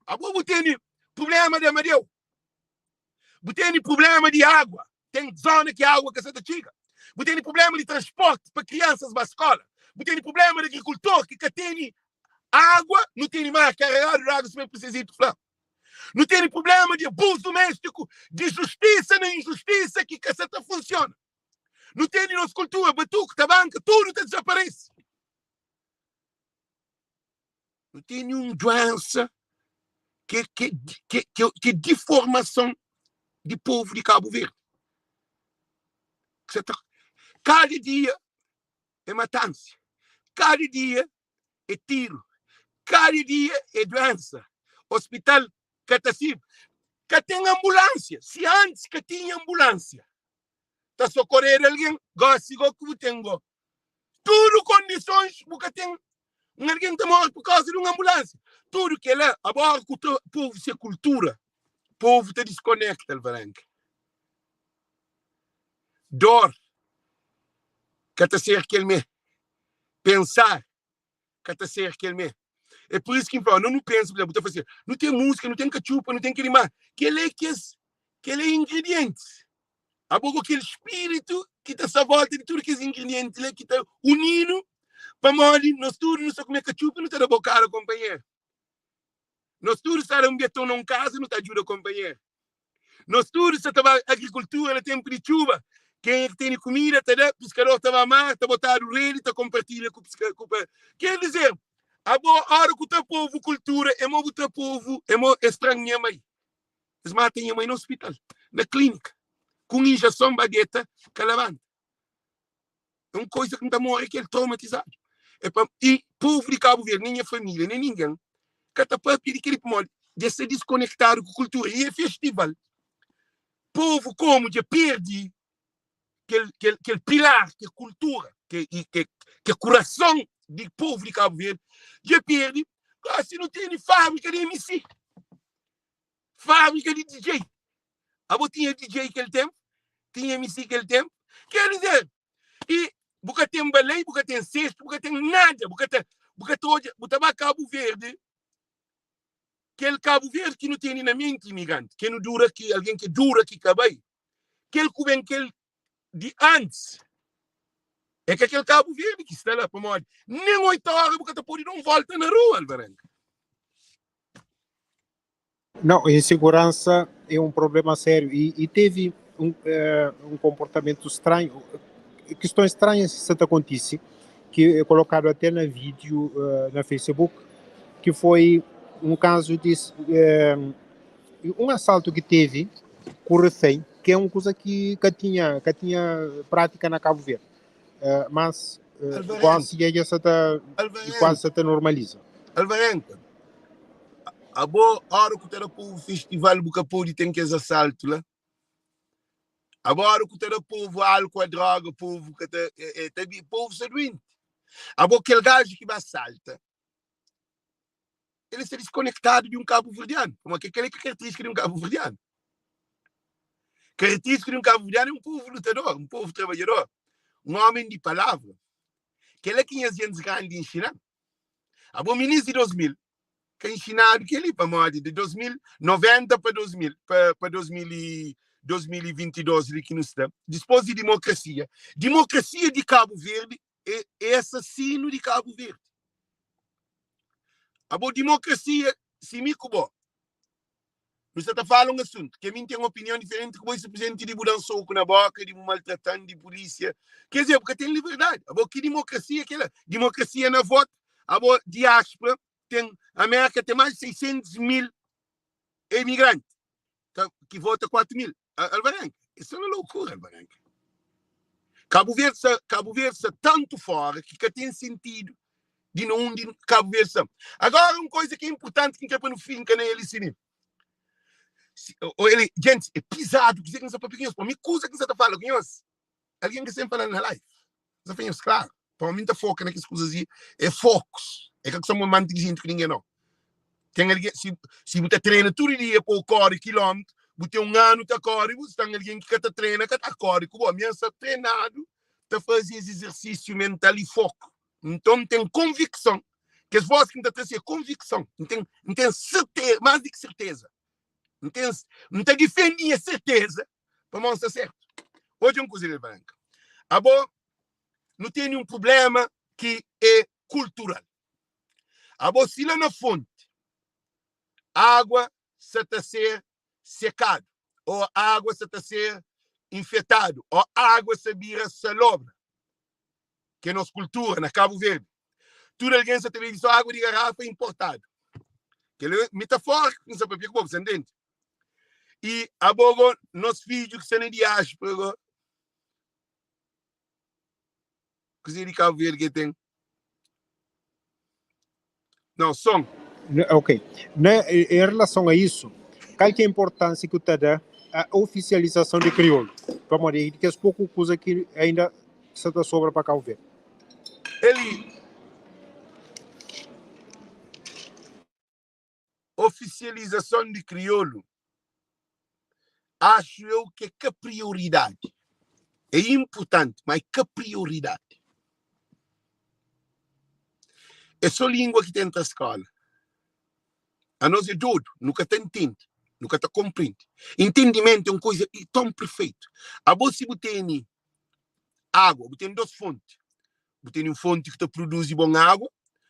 Agora tem problema de Amadeu. Tem problema de água. Tem zona que a água que se chega. Tem problema de transporte para crianças para a escola. Tem problema de agricultor que tem água, não tem mais carregado de água se precisa de falar. Não tem problema de abuso doméstico, de justiça na injustiça que caceta funciona. Não tem nossa cultura, batuque, tabanca, tudo desaparece. Não tem nenhuma doença que deformação de povo de Cabo Verde. Cada dia é matança. Cada dia é tiro. Cada dia é doença. Hospital catacível. Que tem ambulância. Se antes que tinha ambulância, está socorrer alguém, gosta que tem. Tudo condições, porque tem alguém que morre por causa de uma ambulância. Tudo que é lá, agora que o povo se cultura, o povo te desconecta, Alvarenga. Dor, que te ser que ele pensar, que te ser que ele é por isso que eu não penso, por exemplo, não tem música, não tem cachupa, não tem aquele mar. Que ele é ingrediente. Há pouco aquele espírito que está à volta de tudo que é ingrediente, que está unindo para morrer. Nós todos não só comer cachupa, não está a bocar a companheiro. Nós todos estamos um betão num casa, não está ajuda a companheiro. Nós todos estamos agricultura no tempo de chuva. Quem é que tem comida, está lá, pescador estava a mar, está botado o rei, está compartilhando com o pescador. Quer dizer, a boa hora que o teu povo cultura, é o teu povo, é estranho a mãe. Eles matam a mãe no hospital, na clínica, com injeção bagueta, calavante. É uma coisa que não está morrendo, que é traumatizado. E povo de Cabo Verde, nem a família, nem ninguém, que está para pedir aquele pomole, de se desconectar com a cultura. E é festival. Povo como de perde aquele pilar, que é cultura, que é coração do povo de Cabo Verde, já perde, se não tem fábrica de MC, fábrica de DJ. Tinha DJ aquele tempo, tinha MC aquele tempo, quer dizer, e porque tem balé, porque tem cesto, porque tem nada, porque vai Cabo Verde, aquele Cabo Verde que não tem na mente imigrante, que não dura, que alguém que dura, que acabei, aquele que vem, aquele de antes, é que aquele Cabo Verde que está lá para morrer. Nem 8 horas porque está por ir um volta na rua, Alvarenga. Não, insegurança é um problema sério e teve um comportamento estranho, questões estranhas que acontece, que é colocado até no vídeo na Facebook, que foi um caso de um assalto que teve com o refém, que é uma coisa que tinha prática na Cabo Verde. Mas quase se normaliza. Alvarenga, a boa hora que tem o festival Bucapuri tem que assalto lá. A boa hora que tem o povo álcool, a droga, o povo que tem povo seduinte. A boa aquele gajo que vai assalta, ele se desconectado de um cabo-verdiano. Como é que aquele característica de um cabo-verdiano? Característica de um cabo-verdiano é um povo lutador, um povo trabalhador, um homem de palavra. Que ele é 500 anos grande em China. O ministro de 2000, que é ensinado que ele para moda de 2090 para 2000, para 2022, que não está. Depois de democracia. Democracia de Cabo Verde é assassino de Cabo Verde. A boa democracia, se me cubo. Você está falando um assunto, que a mim tem uma opinião diferente que o presidente de mudar um soco na boca, de maltratando, de polícia. Quer dizer, porque tem liberdade. A boa que democracia, aquela democracia na voto, a boa diáspora, tem, a América tem mais de 600 mil imigrantes, que vota 4 mil. Alvarenga, isso é uma loucura, Alvarenga. Cabo Verde está tanto fora que tem sentido de não de Cabo Verde. Agora, uma coisa que é importante que é para no fim, que nem ele ensina. Gente, é pisado, que você para pequenos, para mim, coisa que você está falando, alguém que sempre fala na live. Você faz claro. Para mim, está foca naquelas coisas aí, é focos. É que somos mantidos gente que ninguém não. Tem alguém, se você treina todo dia para o core quilômetro, você tem ano tá corre, você tem alguém que está treina, que está corre, como a minha está treinado, está fazendo exercício mental e foco. Então, tem convicção. Que as vozes que está trazendo convicção. Não tem certeza, mais do que certeza. Não tem defender a certeza para mostrar certo. Hoje é um cozinheiro branco. A boa não tem nenhum problema que é cultural. A boa se lá na fonte, água se está a ser secado, ou água se está a ser infectado, ou água se vira salobra, que é nossa cultura, na Cabo Verde. Tudo alguém se tem só água de garrafa importado. Que é metafórico, não sabe o que você entende? E a bogo, nos filhos que são de diáspora, cozinha de Cabo Verde que tem. Não, som. Ok. Em relação a isso, qual que é a importância que você dá à oficialização de crioulo? Vamos dizer que é pouco coisa que ainda se dá sobra para Cabo Verde. Ele oficialização de crioulo, acho eu que é prioridade. É importante, mas que prioridade. É só língua que tem na escola. A nós é tudo, nunca te entende, nunca te compreende. Entendimento é uma coisa tão perfeita. A você tem água, você tem duas fontes. Você tem uma fonte que te produz boa água,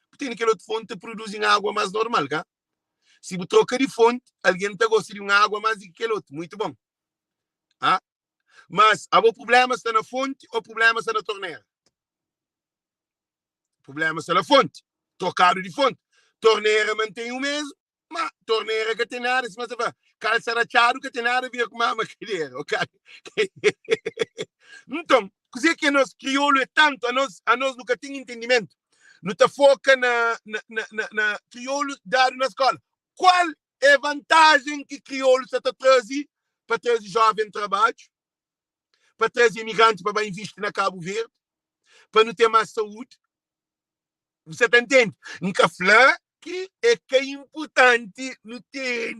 você tem aquela outra fonte que te produz água mais normal. Tá? Se você troca de fonte, alguém te gosta de uma água mais do que aquela outra. Muito bom. Ah? Mas o problema está na fonte ou o problema está na torneira? O problema está na fonte. Trocado de fonte. Torneira mantém o mesmo, mas torneira que tem nada, se você vai calçarachado que tem nada a ver com a maquineira, ok? Então, coisa que nós crioulo é tanto, a nós nunca tem entendimento. Não está foca na crioulo dado na escola. Qual é a vantagem que crioulo está trazendo para trazer jovem trabalho, para trazer imigrantes para investir na Cabo Verde, para não ter mais saúde? Você está entendendo? Nunca falar que é importante não ter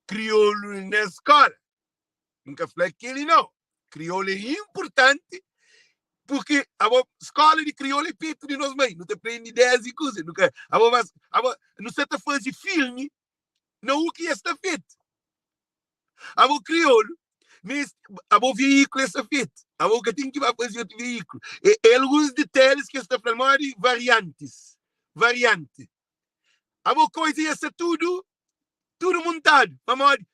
crioulo na escola. Nunca falei que ele não. Crioulo é importante porque a escola de crioulo é perto de nós mães. Não te prende ideias e coisas. Não se está fazendo filme, não o que está feito. A crioulo, mas a veículo está feito. A que tem que fazer outro veículo. E alguns detalhes que está falando de variantes. Variante. A coisa é tudo montado.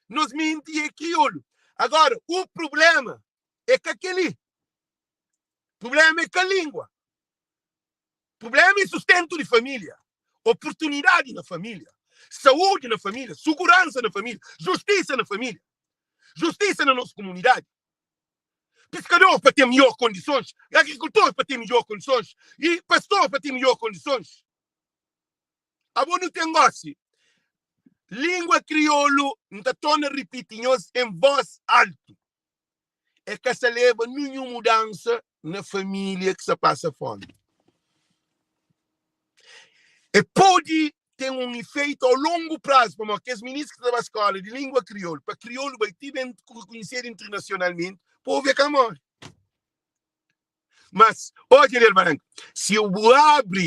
Nós mente é crioulo. Agora, o problema é que aquele. O problema é que a língua. O problema é sustento de família. Oportunidade na família. Saúde na família. Segurança na família. Justiça na família. Justiça na nossa comunidade. Pescador para ter melhores condições. Agricultor para ter melhores condições. E pastor para ter melhores condições. Agora não tem negócio. Língua crioulo não está torna repetinhos em voz alta. É que se leva nenhuma mudança na família que se passa fome. E pode ter um efeito ao longo prazo, como aqueles ministros que estão na escola de língua crioulo, para crioulo vai ter bem reconhecido internacionalmente, pode ver que morre. Mas, hoje, se eu abro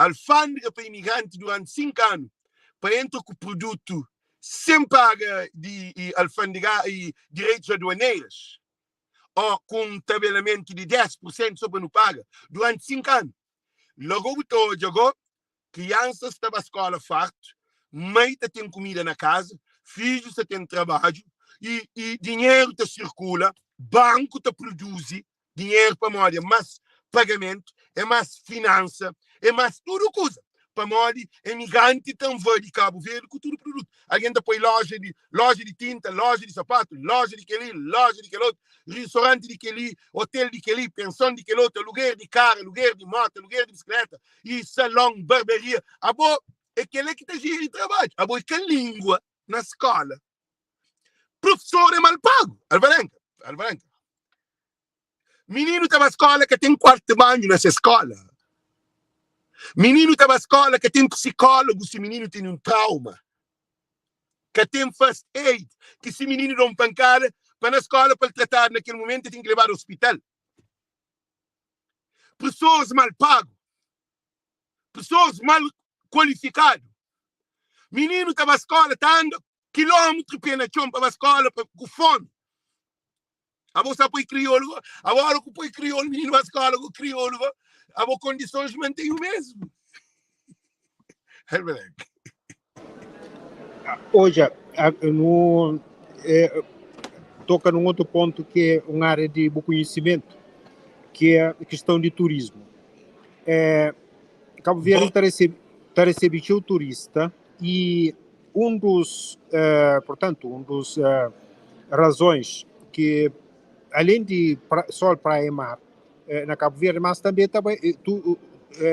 alfândega para imigrante durante 5 anos, para entrar com o produto sem paga de alfândega e direitos aduaneiros, ou com um tabelamento de 10% sobre não paga, durante 5 anos. Logo, jogou, crianças estão na escola farto, mãe tem comida na casa, filhos têm trabalho, e dinheiro te circula, banco te produz dinheiro para moda, mas pagamento, é mais finança, é mais tudo coisa. Para moda, imigrante também de Cabo Verde com tudo produto. Alguém depois loja de tinta, loja de sapato, loja de aquele, loja de aquele outro, restaurante de aquele, hotel de aquele, pensão de aquele outro, aluguer de carro, aluguer de moto, aluguer de bicicleta, e salão, barbearia. É aquele que está girando de trabalho. É que a língua na escola. Professor é mal pago. Alvarenga. Menino está na escola que tem quarto de banho nessa escola. Menino está na escola que tem psicólogo se menino tem um trauma. Que tem first aid. Que se menino dá uma pancada, para na escola para tratar naquele momento tem que levar ao hospital. Pessoas mal pago. Pessoas mal qualificadas. Menino está na escola, está andando quilômetros pela chão para a escola com fome. A você põe crioulo, agora que põe crioulo, menino na escola com crioulo, a condições mantém o mesmo. Hoje, toca num outro ponto que é uma área de bom conhecimento, que é a questão de turismo. Cabo Verde está recebendo o turista e portanto, razões que, além de sol, praia e mar, na Cabo Verde, mas também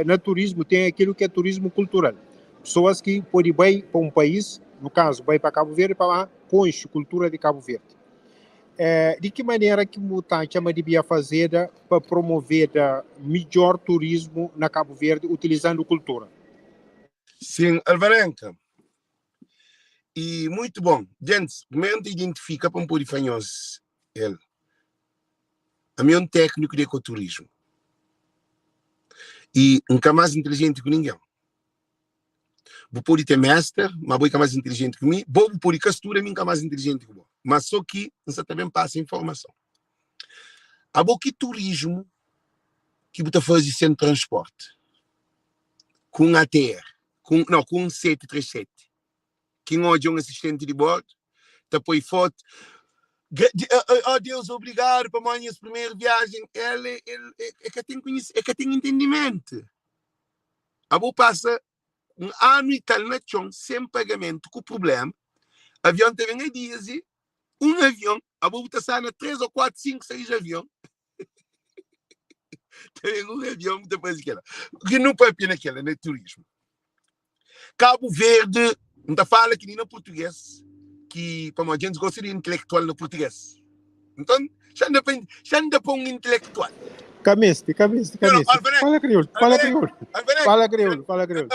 no turismo tem aquilo que é turismo cultural. Pessoas que podem ir para um país, no caso, vai para Cabo Verde para conhecer a cultura de Cabo Verde. De que maneira que Mutan chama de via fazer para promover melhor turismo na Cabo Verde utilizando cultura? Sim, Alvarenga. E muito bom. Gente, primeiro identifica para um pouco de fanhoso. Ele. A mim é um técnico de ecoturismo. E nunca mais inteligente que ninguém. Vou pôr ter mestre, mas vou ficar mais inteligente que mim. Vou pôr castura, nunca mais inteligente que eu. Mas só que você também passa informação. Há que turismo que você faz sem transporte. Com ATR. Com um 737. Que hoje é um assistente de bordo. Depois foto. Deus, obrigado para amanhã a primeira viagem. Ele é que tem conhecimento, é que tem entendimento. Passa um ano e tal na chão, sem pagamento, com problema. Avião teve em dias e um avião, está na 3 ou 4, 5, 6 aviões. Tem um avião, depois daquela. Que não pode pena aquela, né? Turismo. Cabo Verde, não está fala que nem no português, que para a gente gosta de intelectual no português. Então, já anda para um intelectual. Camiste. Fala crioulo. Alvarenga.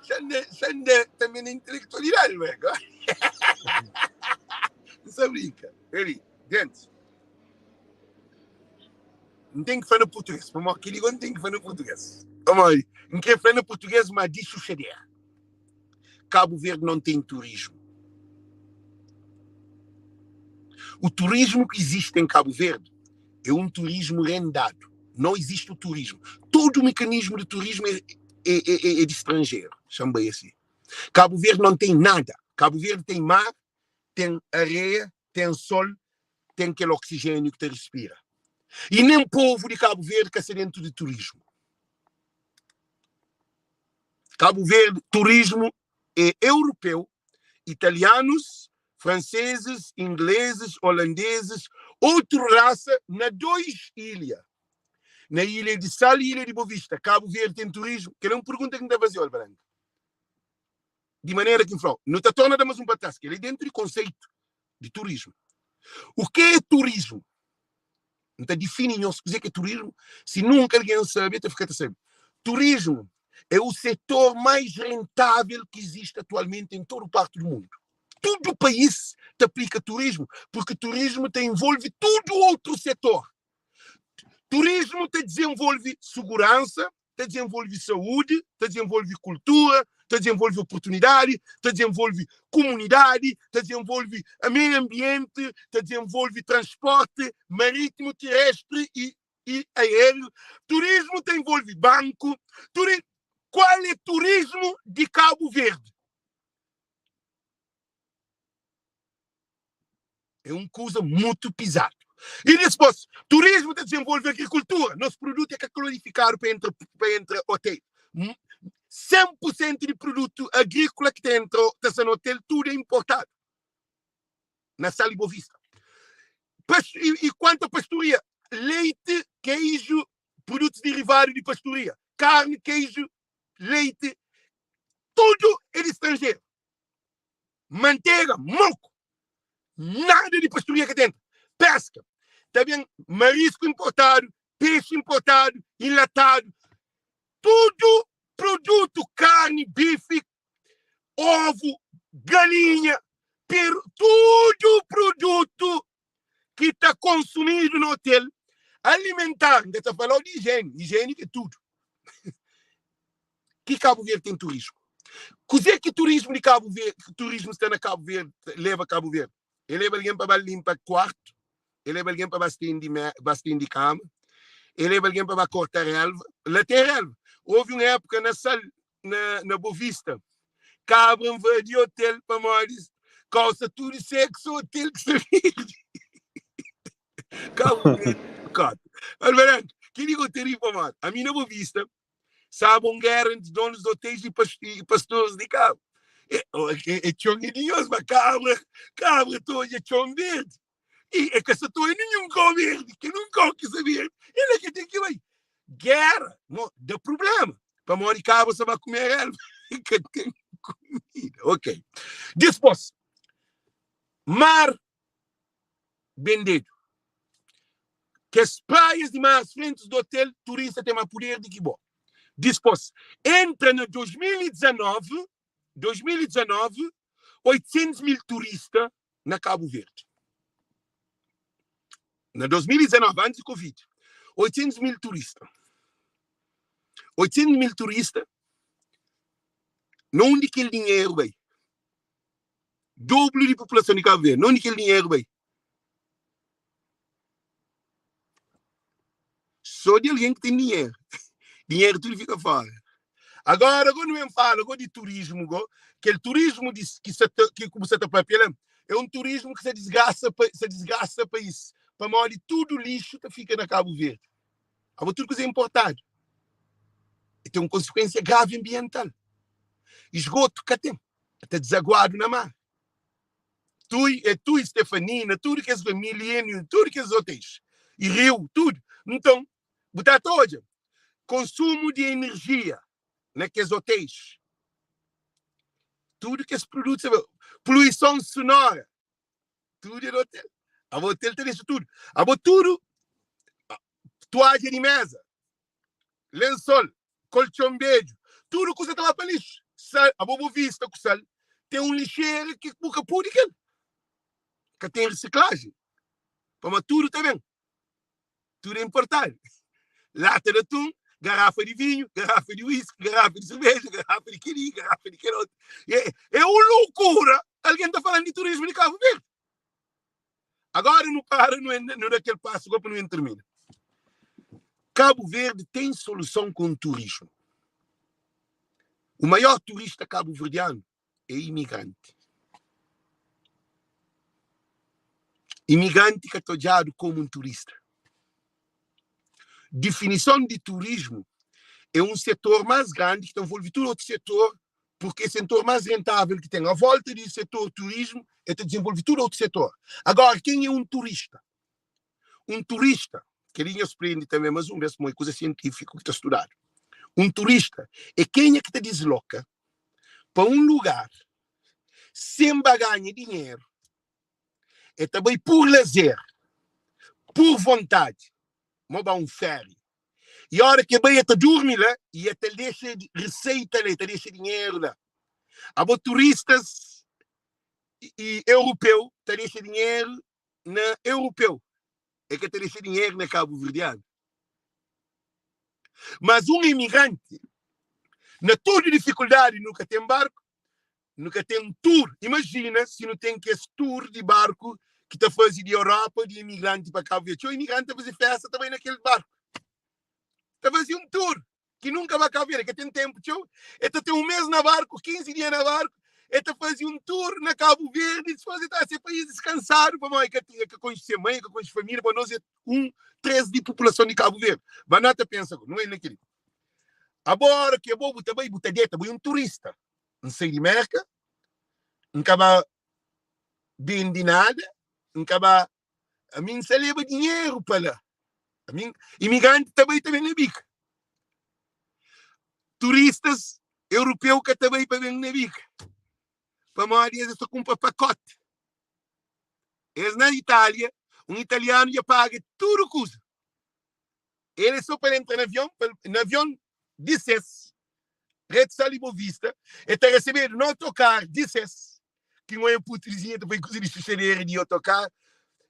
Já anda também na intelectualidade, velho. Não se brinca. Ele, gente. Não tem que falar no português. Para mim, que não tem que falar no português. Vamos não quer falar no português, mas diz suceder. Cabo Verde não tem turismo. O turismo que existe em Cabo Verde é um turismo rendado. Não existe o turismo. Todo o mecanismo de turismo é de estrangeiro. Chamei assim. Cabo Verde não tem nada. Cabo Verde tem mar, tem areia, tem sol, tem aquele oxigênio que te respira. E nem o povo de Cabo Verde quer ser dentro de turismo. Cabo Verde, turismo é europeu, italianos, franceses, ingleses, holandeses, outra raça na 2 ilhas. Na ilha de Sal e ilha de Boa Vista. Cabo Verde tem turismo. Que não pergunta que não deve fazer, Alvarenga. De maneira que, não está tornando mais um patasco. Ele é dentro do conceito de turismo. O que é turismo? Não está definindo se dizer que é turismo. Se nunca alguém sabe, está ficando a saber. Turismo é o setor mais rentável que existe atualmente em toda parte do mundo. Todo o país te aplica turismo, porque turismo te envolve todo outro setor. Turismo te desenvolve segurança, te desenvolve saúde, te desenvolve cultura, te desenvolve oportunidade, te desenvolve comunidade, te desenvolve meio ambiente, te desenvolve transporte marítimo, terrestre e aéreo. Turismo te envolve banco. Qual é o turismo de Cabo Verde? É uma coisa muito pesada. E depois, turismo desenvolve agricultura. Nosso produto é qualificado para entrar hotel. 100% de produto agrícola que tem nesse hotel, tudo é importado. Na Sala Boa Vista. E quanto à pastoria? Leite, queijo, produtos derivados de pastoria. Carne, queijo, leite, tudo é de estrangeiro. Manteiga, moco. Nada de pastoria aqui dentro. Pesca. Também marisco importado, peixe importado, enlatado. Tudo produto, carne, bife, ovo, galinha, tudo produto que está consumido no hotel. Alimentar, ainda está falando de higiene. Higiene é tudo. Que Cabo Verde tem turismo? Cozer que turismo de Cabo Verde, turismo está na Cabo Verde, leva a Cabo Verde. Ele leva alguém para limpar quarto, ele leva alguém para bastinho de cama, ele leva alguém para cortar relva. Lá tem relva. Houve uma época na Boa Vista, cabram de hotel para moris, calça tudo sexo, hotel que se vende. Cabo Verde, cara. Alvarado, que digo hotel para moris? A mim na Boa Vista, sabem guerra entre donos de hotéis e pastores de cabo. É chão de Deus, mas cabra toda é chão verde. E é que essa toa nenhum cão verde, que não cão que se verde. Ele é que tem que ir. Guerra, não dá problema. Para morrer cabra, você vai comer ela. Que tem comida. Ok. Depois, mar vendido. Que as praias de mais frente do hotel, turista tem mais poder de que bom. Depois, entra no 2019, 800 mil turistas na Cabo Verde. Na 2019, antes do Covid, 800 mil turistas. 800 mil turistas, não onde aquele dinheiro vai. Dobro de população de Cabo Verde, não onde aquele dinheiro vai. Só de alguém que tem dinheiro. Dinheiro tudo fica fora. Agora não falo agora de turismo, que o turismo que como você está papelando, é um turismo que se desgasta o país. Para morrer tudo lixo que fica na Cabo Verde. Agora tudo que é importado. E tem uma consequência grave ambiental. Esgoto que tem. Está desaguado na mar. Tu, Stefanina, tudo que é milênio, tudo que é hotéis. E rio, tudo. Então, botar toda. Consumo de energia naqueles hotéis. Tudo que esse produto, poluição sonora. Tudo é no hotel. A hotel tem isso tudo. A tudo, toalha de mesa, lençol, colchão beijo, tudo que você estava para lixo. A Boa Vista, tem um lixeiro que nunca pode que tem reciclagem. Mas tudo também. Tudo é importante. Lata de atum, garrafa de vinho, garrafa de whisky, garrafa de cerveja, garrafa de quiri, garrafa de querote. É uma loucura. Alguém está falando de turismo de Cabo Verde. Agora não para, não é daquele passo, agora não termina. Cabo Verde tem solução com o turismo. O maior turista cabo-verdiano é imigrante. Imigrante que é tratado como um turista. Definição de turismo é um setor mais grande que envolve todo outro setor, porque é o setor mais rentável que tem. A volta do setor turismo é que desenvolve todo outro setor. Agora, quem é um turista? Um turista, que ele aprende também, mas uma coisa científica que está estudado. Um turista é quem é que te desloca para um lugar sem ganhar dinheiro. É também por lazer, por vontade. Moba um ferry. E a hora que vai até dormir lá, e até deixa receita lá, até deixa dinheiro lá. Há turistas e europeu, até deixa dinheiro na europeu. É que até deixa dinheiro na Cabo Verdeano. Mas um imigrante, na toda dificuldade, nunca tem barco, nunca tem um tour. Imagina se não tem que esse tour de barco que está fazendo de Europa, de imigrante para Cabo Verde. O imigrante está fazendo festa também naquele barco. Está fazendo um tour que nunca vai Cabo Verde, que tem tempo, tio. Está tem um mês na barco, 15 dias na barco, está fazendo um tour na Cabo Verde, depois está a ser país descansado, para nós que conhecer mãe, que conhecer família, para nós é 1/3 de população de Cabo Verde. Mas não pensa, não é naquele. Agora que é bobo também, botadeta, um turista. Não sei de merca, não acaba bem de nada, não acaba. A mim se leva dinheiro para lá. A mim, imigrante também na bica. Turistas europeus que também na bica. Para nós, eles estão com um pacote. Eles na Itália, um italiano já paga tudo coisa. Eles só para entrar no avião, dissesse, Rede Salibovista, e está recebendo no autocar, dissesse, que não é um putrezinho, depois coisa de chuchareira de autocar,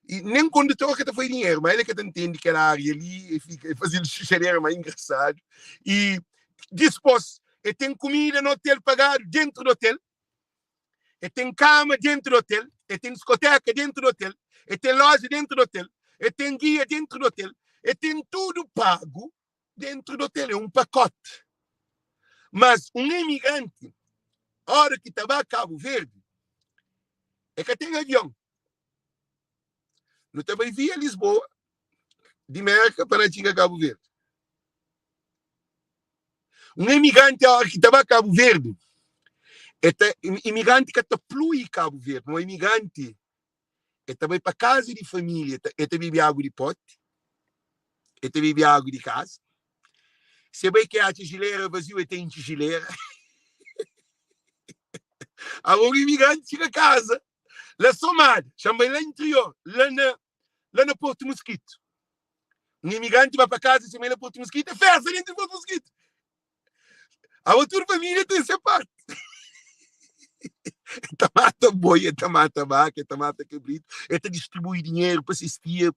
e nem o condutor que foi dinheiro, mas ele que entende que era a área ali, e fica fazendo chuchareira mais engraçado, e dispôs, e tem comida no hotel pagado dentro do hotel, e tem cama dentro do hotel, e tem discoteca dentro do hotel, e tem loja dentro do hotel, e tem guia dentro do hotel, e tem tudo pago dentro do hotel, é um pacote. Mas um imigrante, a hora que estava a Cabo Verde, é que tem avião. Não também via Lisboa, de América para chegar a Cabo Verde. Um imigrante, a hora que estava a Cabo Verde, é imigrante que está plui Cabo Verde, um imigrante é também para casa de família, é beber água de pote, é beber água de casa. Se bem que a tigileira vazio, tem tigileira. Agora o imigrante chega a casa, lá somado, chama lá interior, lá no Porto Mosquito. Um imigrante vai para casa, chama lá no Porto Mosquito, é festa dentro do Porto Mosquito. A outra família tem essa parte. Mata boia, mata vaca, mata cabrito, distribui dinheiro para assistir,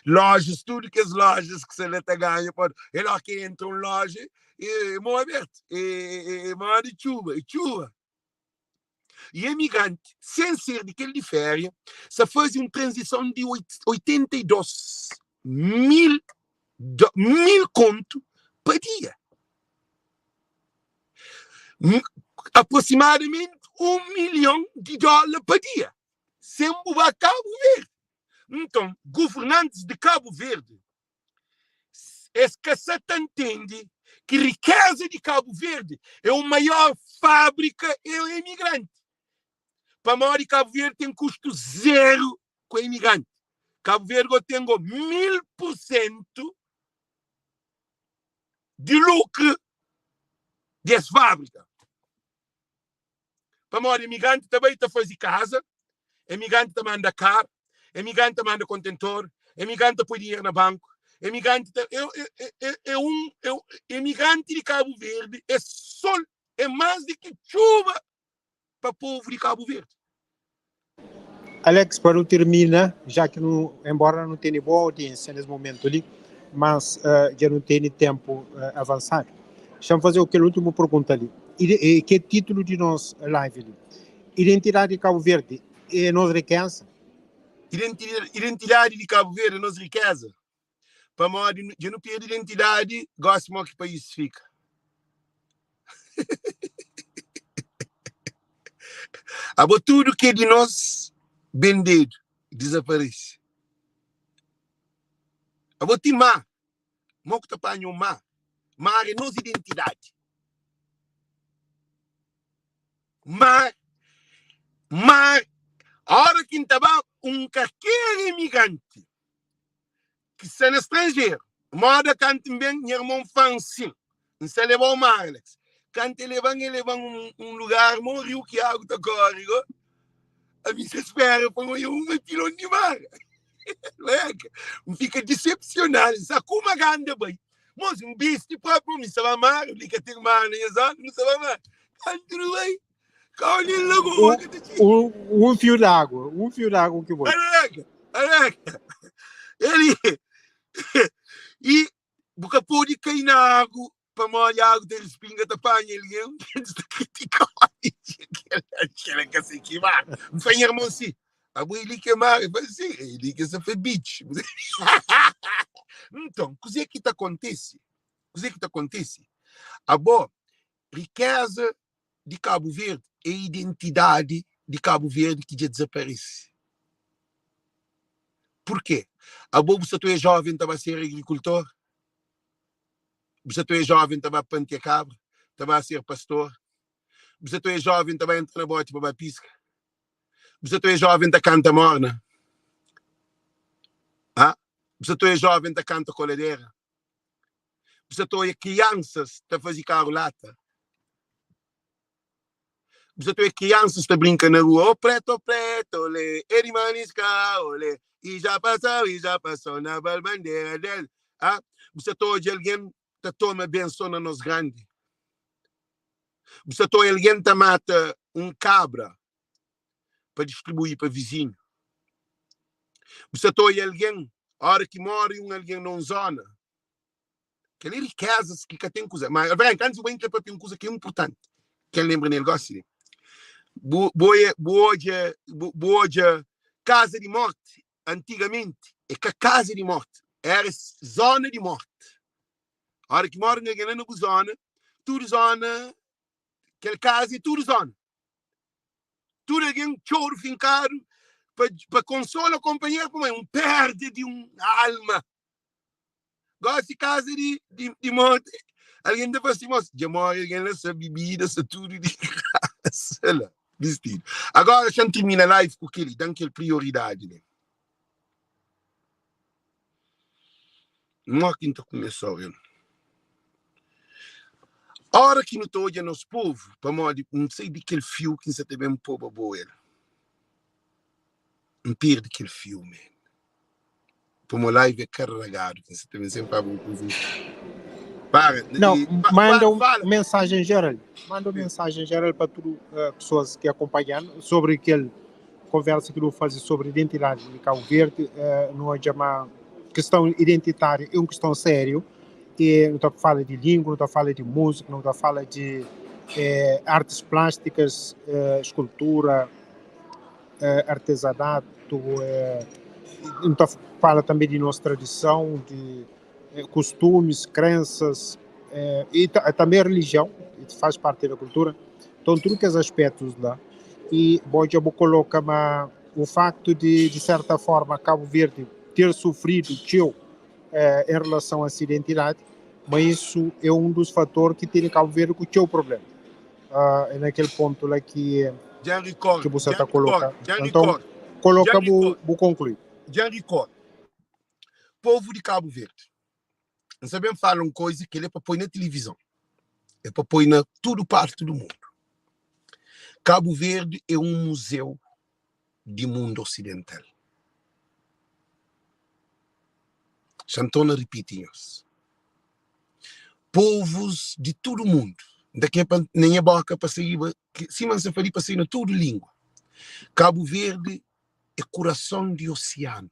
lojas, tudo que as lojas que se lhe ganha, pode, é lá que entra uma loja, é mão aberta, é mão de chuva. E imigrante, sem ser daquele de férias, só faz uma transição de 82 mil conto por dia. Aproximadamente $1 milhão por dia. Sempre vai a Cabo Verde. Então, governantes de Cabo Verde, é que você entende que a riqueza de Cabo Verde é a maior fábrica é o imigrante. Para a maior de Cabo Verde tem custo zero com o imigrante. Cabo Verde tem 1000% de lucro dessa fábrica. Para maior imigrante também está fazendo casa, imigrante também anda carro, imigrante também anda contentor, imigrante põe dinheiro no banco, imigrante imigrante de Cabo Verde é sol, é mais do que chuva para o povo de Cabo Verde. Alex, para terminar, já que embora não tenha boa audiência nesse momento ali, mas já não tem tempo avançado, deixa-me fazer aquela última pergunta ali. Que título de nossa live ali? Identidade de Cabo Verde é nossa riqueza? Identidade de Cabo Verde é nossa riqueza. Para nós, eu não perdo identidade, gosto muito que o país fica. Agora, tudo que é de nós, vendido, desaparece. Agora, tem mar. Não que apanha o mar. Mar é nossa identidade. Mar, a hora que estava qualquer imigrante que está no estrangeiro, moda que também meu irmão fancinho, não se levou o mar, Alex. Quando ele leva lugar, um rio que a água está correndo, a mim se espera por um quilô de mar. Fica decepcionado, sabe como a ganda bem. Mas um bicho próprio, não sabe mar, fica tem mar, não sabe mar. Quando vai, um fio d'água que vai. Ele e Porque pode cair na água, para molhar água, ter espinga, tapanha, ele é um que critica aquela que se queimar. Não foi irmão assim. A boa ele queimar, eu falei assim, ele que se foi bitch. Então, o que é que acontece? O que é que acontece? A boa riqueza de Cabo Verde é a identidade de Cabo Verde que já desaparece. Por quê? A boa, você é jovem, estava a ser agricultor. Você é jovem, estava a pantear cabra. Estava a ser pastor. Você é jovem, estava a entrar na bote para a pisca. Você é jovem, está a cantar morna. Ah? Você é jovem, está a cantar coladeira. Você é crianças, está a fazer carro-lata. Você é crianças, está a brincar na rua. Oh, preto, olê. Ele manisca, olê. E já passou na bandeira dele. Ah? Você é alguém que toma benção na nos grande. Você é alguém que mata cabra para distribuir para vizinho. Você é alguém, a hora que mora alguém não zona. Aquela riquezas que tem coisa. Mas, antes eu vou entrar para uma coisa que é importante. Quem lembra do negócio? Boa casa de morte, antigamente, é que a casa de morte era zona de morte. A hora que mora ninguém na zona, tudo zona, aquela casa é tudo zona. Tudo alguém choro fincado para consolar o companheiro, como é perde de alma. Gosta de casa de morte. Alguém depois se mostra, já mora alguém nessa bebida, essa tudo de graça. Vestido. Agora, deixa eu terminar a live com aquele, dá aquela prioridade. Né? Não quinta começou, eu. A hora que não estou olhando nos povos, para não sei de aquele fio que você teve um povo boa. Não perde aquele fio, man. Para uma live é carregado, que você teve sempre a povo. Não, manda uma mensagem geral. Manda uma mensagem geral para todas as pessoas que acompanham sobre aquele conversa que eu vou fazer sobre identidade de Cabo Verde. Não é uma questão identitária, é uma questão séria. E não estou a falar de língua, não estou a falar de música, não estou a falar de artes plásticas, escultura, artesanato. Não estou a falar também de nossa tradição, de costumes, crenças e também a religião, que faz parte da cultura. Então, todos aqueles aspectos lá. E eu vou colocar o facto de certa forma, Cabo Verde ter sofrido em relação a essa identidade, mas isso é um dos fatores que tem Cabo Verde com o problema. É naquele ponto lá que você está colocando. Então, vou concluir. Já recordo. Povo de Cabo Verde. Não sabemos falar uma coisa que ele é para pôr na televisão. É para pôr na toda parte do mundo. Cabo Verde é um museu do mundo ocidental. Chantona repetimos. Povos de todo o mundo. Daqui a nem a boca para sair, se você falar para sair na toda língua. Cabo Verde é coração de oceano.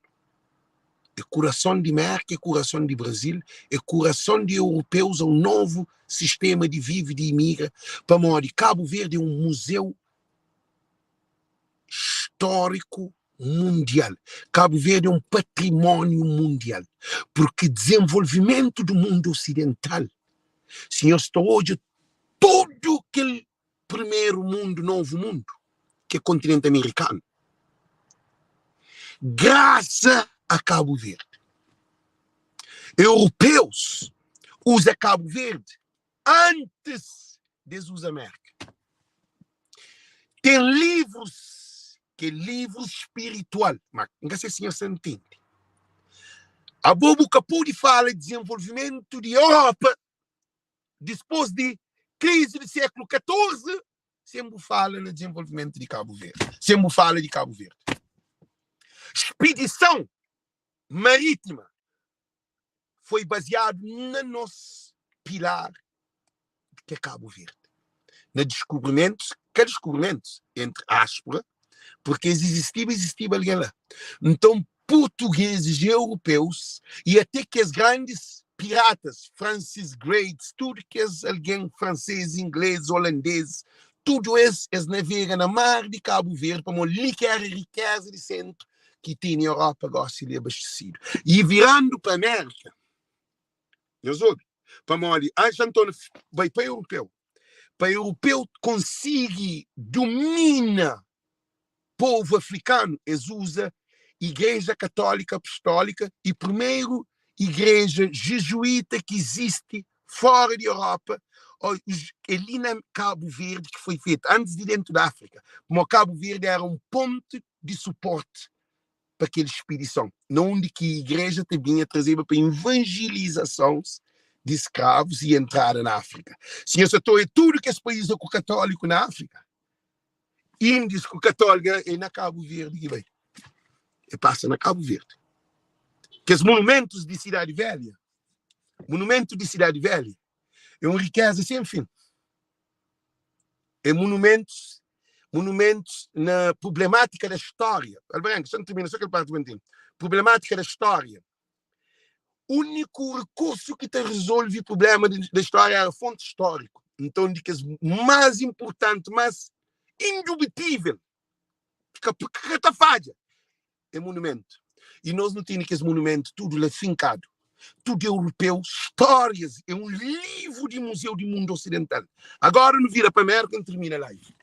É coração de América, é coração de Brasil, é coração de europeus, um novo sistema de vive, de imigra. Para morrer, Cabo Verde é um museu histórico mundial. Cabo Verde é um patrimônio mundial. Porque desenvolvimento do mundo ocidental, se eu estou hoje, todo aquele primeiro mundo, novo mundo, que é o continente americano, graças a Cabo Verde. Europeus usam Cabo Verde antes de usar América. Tem livros, que é livro espiritual, mas não sei se você entende. A Bobuca pode falar de desenvolvimento de Europa depois de crise do século XIV, sempre fala no desenvolvimento de Cabo Verde. Sempre fala de Cabo Verde. Expedição marítima foi baseado no nosso pilar que é Cabo Verde. No descobrimentos, que descobrimentos, entre aspas, porque existia ali lá. Então, portugueses e europeus, e até que as grandes piratas, Francis Grates, tudo que é alguém francês, inglês, holandês, tudo isso navega na mar de Cabo Verde para liquar a riqueza de centro que tem na Europa agora se abastecido. E virando para a América, eu soube, para morrer, Antônio vai para o europeu. Para o europeu conseguir domina povo africano, eles usam Igreja Católica Apostólica e primeiro igreja jesuíta que existe fora da Europa, ali na Cabo Verde, que foi feita antes de dentro da África. Como Cabo Verde era um ponto de suporte para aquela expedição, onde que a igreja também trazia para evangelização de escravos e entrada na África. Se eu estou em tudo que esse país é católico na África, índios com católica é na Cabo Verde que vem. E passa na Cabo Verde. Que os monumentos de Cidade Velha, monumento de Cidade Velha, é uma riqueza sem fim. É monumentos na problemática da história. Alberto, só não termina, só aquele parte do menino. Problemática da história. O único recurso que te resolve o problema da história é a fonte histórica. Então, de que é mais importante, mais indubitável, que está falha, é monumento. E nós não temos que esse monumento tudo lá fincado. Tudo europeu, histórias, é um livro de museu do mundo ocidental. Agora não vira para a América e termina a live.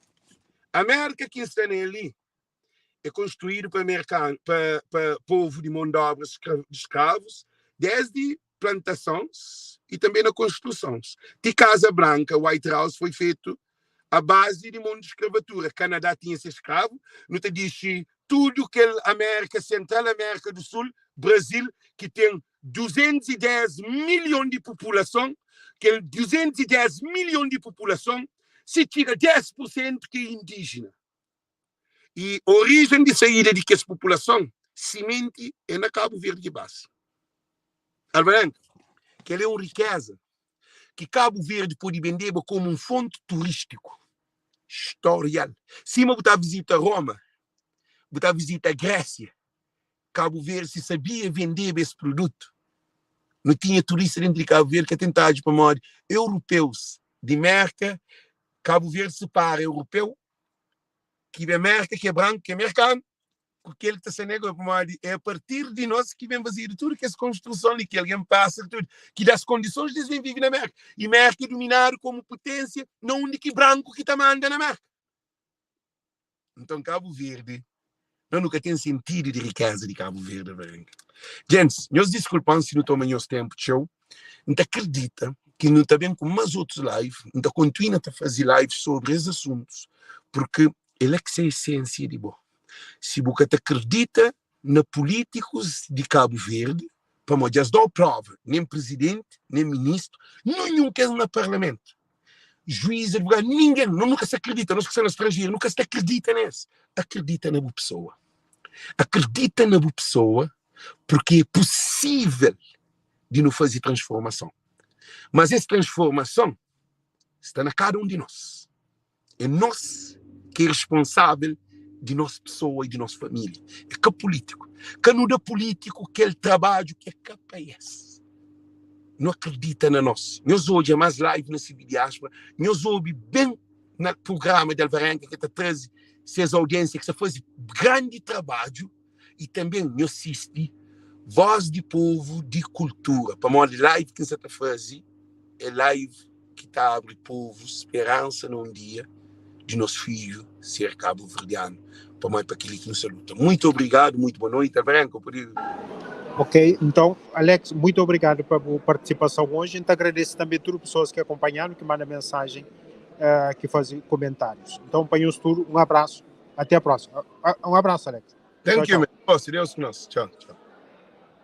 A América que está ali é construído para povo de mão de obra de escravos, desde plantações e também na construções. De Casa Branca, White House foi feito a base de mão de escravatura. Canadá tinha esse escravo, não te diz tudo que a América Central, América do Sul, Brasil, que tem 210 milhões de população, que 210 milhões de população, se tira 10% que é indígena. E a origem de saída de que essa população, semente, é na Cabo Verde de base. Alberto, que é uma riqueza que Cabo Verde pode vender como um fonte turístico, historial. Se você visita Roma, você visita Grécia, Cabo Verde se sabia vender esse produto. Não tinha turista dentro de Cabo Verde que tentava para morrer. Europeus de merca, Cabo Verde separa europeu, que é merca, que é branco, que é americano, porque ele está se negando para morrer. É a partir de nós que vem fazer tudo que essa construção e que alguém passa, tudo, que das condições de viver na merca. E merca é dominado como potência, não único branco que está mandando na merca. Então, Cabo Verde, eu nunca tenho sentido de riqueza de Cabo Verde. Gente, meus desculpas se não tomam o tempo de show. Não acredita que não está bem com mais outros lives, não continua a fazer lives sobre esses assuntos, porque ele é que é a essência de bom. Se você acredita na políticos de Cabo Verde, para mim, já dou prova, nem presidente, nem ministro, nenhum que é no parlamento. Juiz, advogado, ninguém, nunca se acredita, nós que somos estrangeiros, nunca se acredita nisso. Acredita na boa pessoa. Acredita na boa pessoa, porque é possível de não fazer transformação. Mas essa transformação está na cada um de nós. É nós que é responsável de nossa pessoa e de nossa família. É que político. Que não dá político que ele trabalha que é capaz. Não acredita na nós. Nós hoje é mais live na Civil Diáspora. Nós hoje bem no programa de Alvarenga que está trazendo essas audiências que faz grande trabalho e também nós assiste voz de povo, de cultura. Para nós, live que você está fazendo é live que está abre povo, esperança num dia de nosso filho ser cabo-verdiano. Para nós, para aquele que nos saluta. Muito obrigado, muito boa noite, Alvarenga. Ok, então, Alex, muito obrigado pela participação hoje. Então, agradeço também a todas as pessoas que acompanharam, que mandam mensagem, que fazem comentários. Então, apanhamos tudo. Um abraço. Até a próxima. Um abraço, Alex. Thank you, man. Deus conosco. Tchau, tchau.